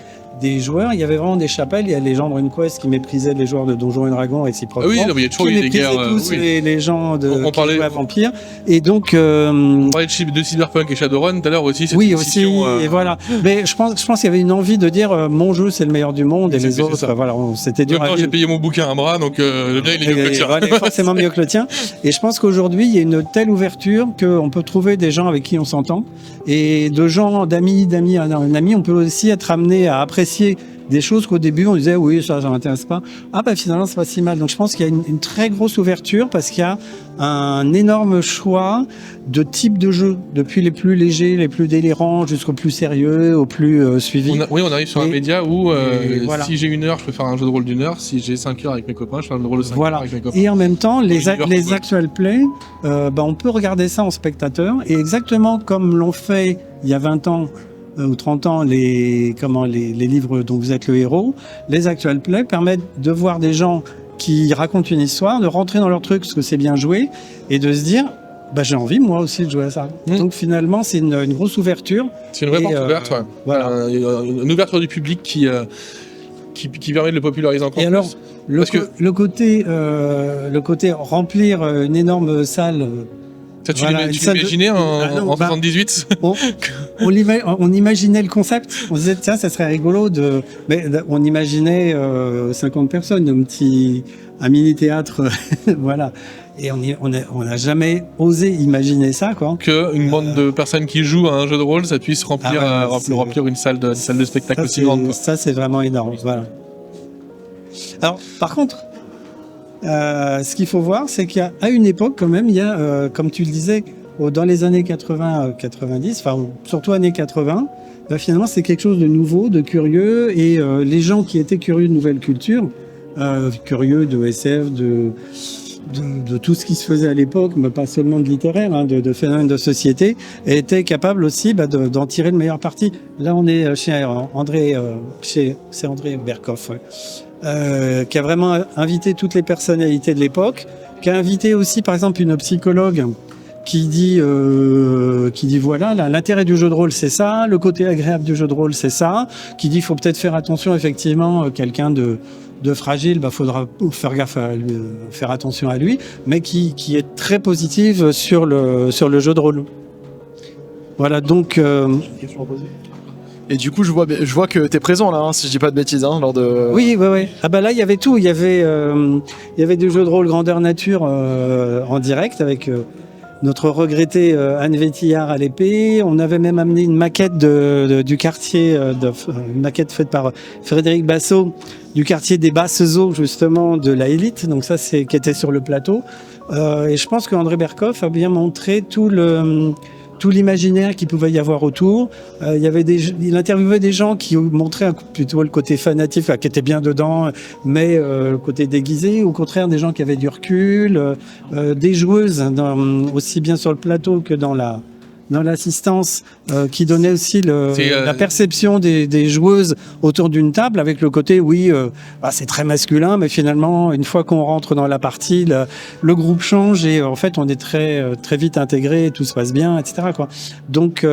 joueurs, il y avait vraiment des chapelles. Il y a les gens de RuneQuest qui méprisaient les joueurs de Donjons et Dragons réciproquement. Ah oui, non, mais il y a toujours eu des guerres. Tous les gens qui jouaient à Vampire. Et donc... on parlait de Cyberpunk et Shadowrun tout à l'heure aussi. Oui, aussi, et voilà. Mais je pense qu'il y avait une envie de dire mon jeu, c'est le meilleur du monde, et les autres, voilà, c'était dur. Maintenant, j'ai payé mon bouquin à un bras, donc le mien, il est mieux que le tien. Il est forcément mieux que le tien. Et je pense qu'aujourd'hui, il y a une telle ouverture qu'on peut trouver des gens avec qui on s'entend. Et de gens, d'amis à un ami, on peut aussi être amené à apprécier des choses qu'au début on disait oui, ça m'intéresse pas. Finalement c'est pas si mal. Donc je pense qu'il y a une très grosse ouverture parce qu'il y a un énorme choix de types de jeux, depuis les plus légers, les plus délirants, jusqu'aux plus sérieux, aux plus suivis. On arrive sur un média où voilà. Si j'ai 1 heure, je peux faire un jeu de rôle d'1 heure. Si j'ai 5 heures avec mes copains, je fais un jeu de rôle de 5 heures avec mes copains. Et en même temps, les actual play, on peut regarder ça en spectateur. Et exactement comme l'ont fait il y a 20 ans ou 30 ans les livres dont vous êtes le héros, les actual play permettent de voir des gens qui racontent une histoire, de rentrer dans leur truc parce que c'est bien joué et de se dire j'ai envie moi aussi de jouer à ça. Donc finalement c'est une grosse ouverture. C'est une vraie porte ouverte, ouais. Voilà. Une ouverture du public qui permet de le populariser encore plus. Et alors le côté remplir une énorme salle. Ça, tu l'imaginais en 78 on imaginait le concept. On se disait, tiens, ça serait rigolo mais on imaginait 50 personnes, un mini-théâtre, voilà. Et on n'a jamais osé imaginer ça, quoi. Qu'une bande de personnes qui jouent à un jeu de rôle, ça puisse remplir une salle de spectacle aussi grande. Ça, c'est vraiment énorme, voilà. Alors, par contre, ce qu'il faut voir, c'est qu'à une époque, quand même, il y a, comme tu le disais, dans les années 80-90, surtout années 80, finalement, c'est quelque chose de nouveau, de curieux, et les gens qui étaient curieux de nouvelles cultures, curieux de SF, de tout ce qui se faisait à l'époque, mais pas seulement de littéraire, hein, de phénomènes de société, et était capable aussi d'en tirer le meilleur parti. Là, on est chez André Berkoff, ouais. Qui a vraiment invité toutes les personnalités de l'époque, qui a invité aussi, par exemple, une psychologue qui dit voilà, l'intérêt du jeu de rôle c'est ça, le côté agréable du jeu de rôle c'est ça, qui dit il faut peut-être faire attention effectivement, quelqu'un de fragile, faudra faire gaffe à lui, faire attention à lui, mais qui est très positive sur le jeu de rôle. Voilà, donc Et du coup, je vois que t'es présent là, hein, si je dis pas de bêtises, hein, lors de. Oui. Ah bah là, il y avait tout. Il y avait du jeu de rôle grandeur nature en direct avec notre regrettée Anne Vétillard à l'épée. On avait même amené une maquette du quartier, une maquette faite par Frédéric Bassot, du quartier des Basses Eaux, justement, de la Élite. Donc ça, qui était sur le plateau. Et je pense qu'André Berkoff a bien montré tout l'imaginaire qu'il pouvait y avoir autour. Il interviewait des gens qui montraient plutôt le côté fanatique, qui étaient bien dedans, mais le côté déguisé. Au contraire, des gens qui avaient du recul, des joueuses, aussi bien sur le plateau que dans l'assistance, qui donnait aussi la perception des joueuses autour d'une table, avec le côté c'est très masculin, mais finalement une fois qu'on rentre dans la partie, le groupe change et en fait on est très très vite intégré, tout se passe bien, etc. quoi. Donc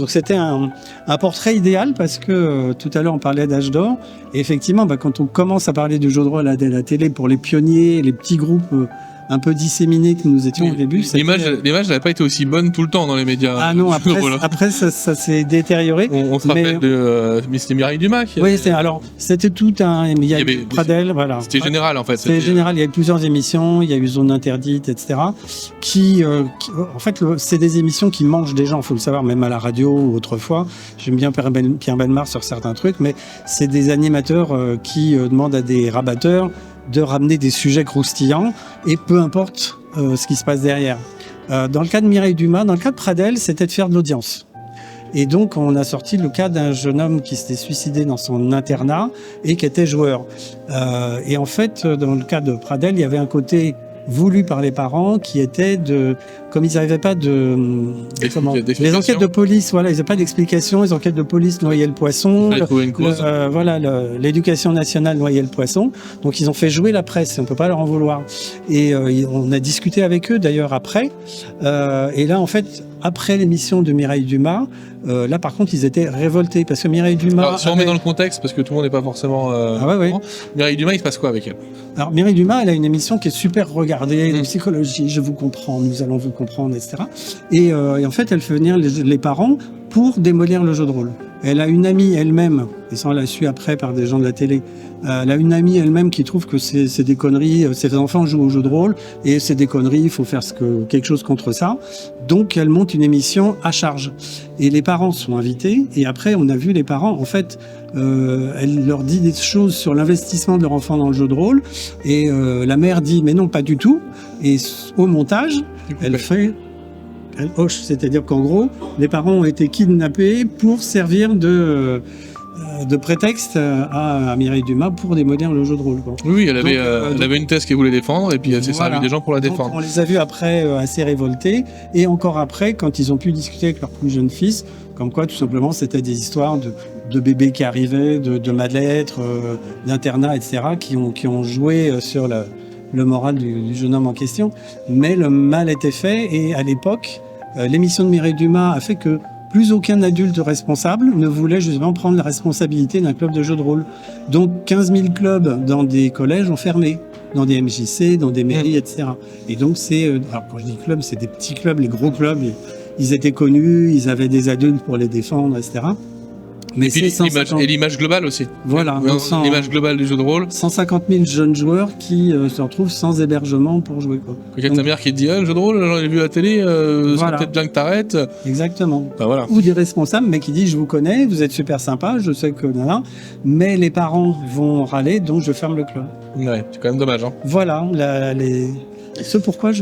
c'était un portrait idéal parce que tout à l'heure on parlait d'âge d'or et effectivement quand on commence à parler du jeu de rôle à la télé pour les pionniers, les petits groupes un peu disséminés que nous étions au début. L'image n'avait pas été aussi bonne tout le temps dans les médias. Ah non, après ça s'est détérioré. On se rappelle de c'était Mireille Dumas. Oui, c'était tout un... Il y avait Pradel, voilà. C'était général en fait. C'était général, il y avait plusieurs émissions, il y a eu Zone Interdite, etc. En fait, c'est des émissions qui mangent des gens, il faut le savoir, même à la radio autrefois. J'aime bien Pierre Bellemare sur certains trucs, mais c'est des animateurs qui demandent à des rabatteurs de ramener des sujets croustillants et peu importe ce qui se passe derrière. Dans le cas de Mireille Dumas, dans le cas de Pradel, c'était de faire de l'audience. Et donc, on a sorti le cas d'un jeune homme qui s'était suicidé dans son internat et qui était joueur. Et en fait, dans le cas de Pradel, il y avait un côté voulu par les parents qui était comme ils n'arrivaient pas les enquêtes de police, voilà, ils n'avaient pas d'explication, les enquêtes de police noyaient le poisson, l'éducation nationale noyait le poisson, donc ils ont fait jouer la presse, on peut pas leur en vouloir. Et on a discuté avec eux d'ailleurs après, et là en fait, après l'émission de Mireille Dumas, là par contre ils étaient révoltés parce que Mireille Dumas... Alors, si on met dans le contexte, parce que tout le monde n'est pas forcément... Mireille Dumas, il se passe quoi avec elle? Alors Mireille Dumas, elle a une émission qui est super regardée, de psychologie, je vous comprends, nous allons vous comprendre, etc. Et en fait, elle fait venir les parents pour démolir le jeu de rôle. Elle a une amie elle-même, et ça on l'a su après par des gens de la télé, elle a une amie elle-même qui trouve que c'est des conneries, ses enfants jouent au jeu de rôle, et c'est des conneries, il faut faire quelque chose contre ça. Donc elle monte une émission à charge. Et les parents sont invités, et après on a vu les parents, en fait, elle leur dit des choses sur l'investissement de leur enfant dans le jeu de rôle, et la mère dit mais non, pas du tout, et au montage, elle hoche, c'est-à-dire qu'en gros, les parents ont été kidnappés pour servir de prétexte à Mireille Dumas pour démolir le jeu de rôle. Quoi. Oui, elle avait une thèse qu'elle voulait défendre et puis elle s'est servie des gens pour la défendre. Donc, on les a vus après assez révoltés et encore après quand ils ont pu discuter avec leur plus jeune fils, comme quoi tout simplement c'était des histoires de bébés qui arrivaient, de mal-être, d'internat, etc. qui ont joué sur le moral du jeune homme en question. Mais le mal était fait et à l'époque, l'émission de Mireille Dumas a fait que plus aucun adulte responsable ne voulait justement prendre la responsabilité d'un club de jeu de rôle. Donc 15 000 clubs dans des collèges ont fermé, dans des MJC, dans des mairies, etc. Et donc alors quand je dis clubs, c'est des petits clubs, les gros clubs, ils étaient connus, ils avaient des adultes pour les défendre, etc. Mais et l'image globale aussi. Voilà. L'image globale du jeu de rôle. 150 000 jeunes joueurs qui se retrouvent sans hébergement pour jouer. Quoi. Quand il y a ta mère qui te dit le jeu de rôle, j'en ai vu à la télé, c'est peut-être bien que t'arrêtes. Exactement. Voilà. Ou des responsables, mais qui disent je vous connais, vous êtes super sympa, je sais que mais les parents vont râler, donc je ferme le club. Ouais, c'est quand même dommage. Hein. Voilà, ce pourquoi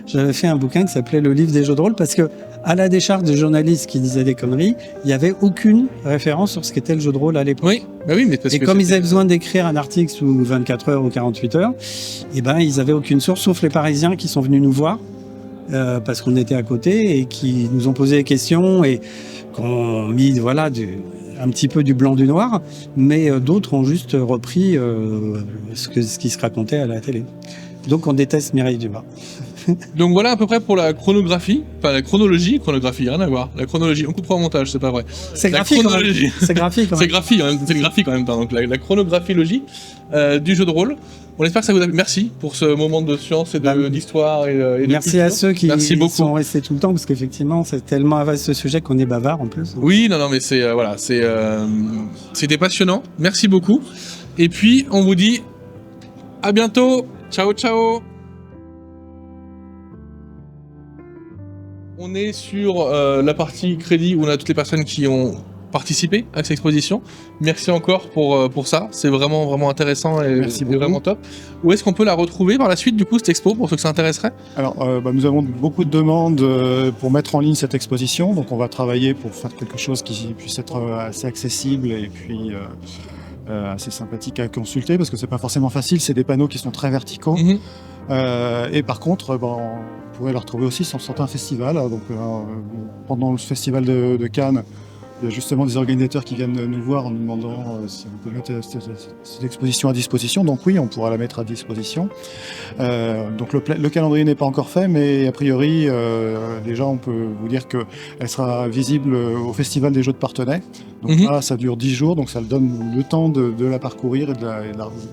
j'avais fait un bouquin qui s'appelait Le livre des jeux de rôle parce que, à la décharge des journalistes qui disaient des conneries, il n'y avait aucune référence sur ce qu'était le jeu de rôle à l'époque. Oui, bah oui, mais parce Et que comme ils c'était- avaient besoin d'écrire un article sous 24 heures ou 48 heures, eh ben, ils avaient aucune source, sauf les Parisiens qui sont venus nous voir, parce qu'on était à côté et qui nous ont posé des questions et qu'on mis, voilà, un petit peu du blanc du noir, mais d'autres ont juste repris ce qui se racontait à la télé. Donc on déteste Mireille Dumas. Donc voilà à peu près pour la chronographie, enfin la chronologie, rien à voir. La chronologie, on coupera au montage, c'est pas vrai. C'est La graphique, quand même. chronologie. C'est graphique, quand C'est même. graphique, c'est le graphique en même temps. Donc la chronographie logique du jeu de rôle. On espère que ça vous a plu. Merci pour ce moment de science et Bah, d'histoire et de Merci à culture. ceux qui Merci beaucoup. sont restés tout le temps, parce qu'effectivement, c'est tellement un vaste sujet qu'on est bavard en plus. Oui, non, mais c'est voilà, c'était passionnant. Merci beaucoup. Et puis on vous dit à bientôt. Ciao, ciao. On est sur la partie crédit où on a toutes les personnes qui ont participé à cette exposition. Merci encore pour ça. C'est vraiment, vraiment intéressant et, Merci et beaucoup. vraiment top. Où est-ce qu'on peut la retrouver par la suite, du coup, cette expo, pour ceux que ça intéresserait? Alors, nous avons beaucoup de demandes pour mettre en ligne cette exposition, donc on va travailler pour faire quelque chose qui puisse être assez accessible et puis assez sympathique à consulter, parce que c'est pas forcément facile, c'est des panneaux qui sont très verticaux. Mhm. Et par contre, on pourrait la retrouver aussi sur certains festivals. Donc, pendant le festival de Cannes, il y a justement des organisateurs qui viennent nous voir en nous demandant si on peut mettre cette exposition à disposition. Donc oui, on pourra la mettre à disposition. Donc le calendrier n'est pas encore fait, mais a priori, déjà on peut vous dire qu'elle sera visible au Festival des Jeux de Parthenay. Donc Mhm. là, ça dure 10 jours, donc ça donne le temps de la parcourir et de la revisiter.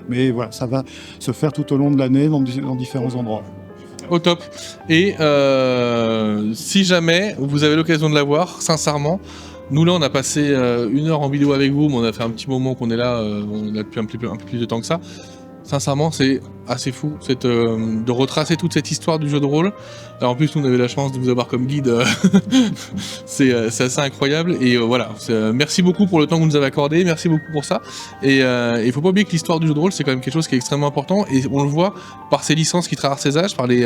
Mais voilà, ça va se faire tout au long de l'année dans différents endroits. Au top. Et si jamais vous avez l'occasion de la voir, sincèrement, nous là on a passé 1 heure en vidéo avec vous, mais on a fait un petit moment qu'on est là, on a depuis un peu plus de temps que ça. Sincèrement, c'est assez fou de retracer toute cette histoire du jeu de rôle. Alors en plus, nous on avait la chance de vous avoir comme guide. C'est assez incroyable. Et voilà, merci beaucoup pour le temps que vous nous avez accordé. Merci beaucoup pour ça. Et il faut pas oublier que l'histoire du jeu de rôle, c'est quand même quelque chose qui est extrêmement important. Et on le voit par ces licences qui traversent ces âges, par les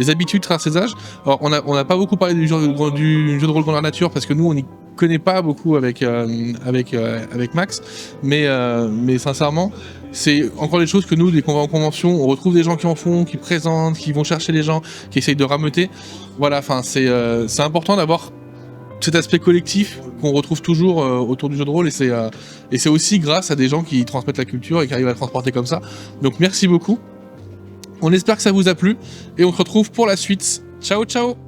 habitudes qui traversent ces âges. Alors on n'a pas beaucoup parlé du jeu de rôle grandeur nature parce que nous on y connaît pas beaucoup avec Max, mais sincèrement, c'est encore des choses que nous, dès qu'on va en convention, on retrouve des gens qui en font, qui présentent, qui vont chercher les gens, qui essayent de rameuter. Voilà, enfin, c'est important d'avoir cet aspect collectif qu'on retrouve toujours autour du jeu de rôle, et c'est aussi grâce à des gens qui transmettent la culture et qui arrivent à la transporter comme ça. Donc merci beaucoup. On espère que ça vous a plu, et on se retrouve pour la suite. Ciao, ciao!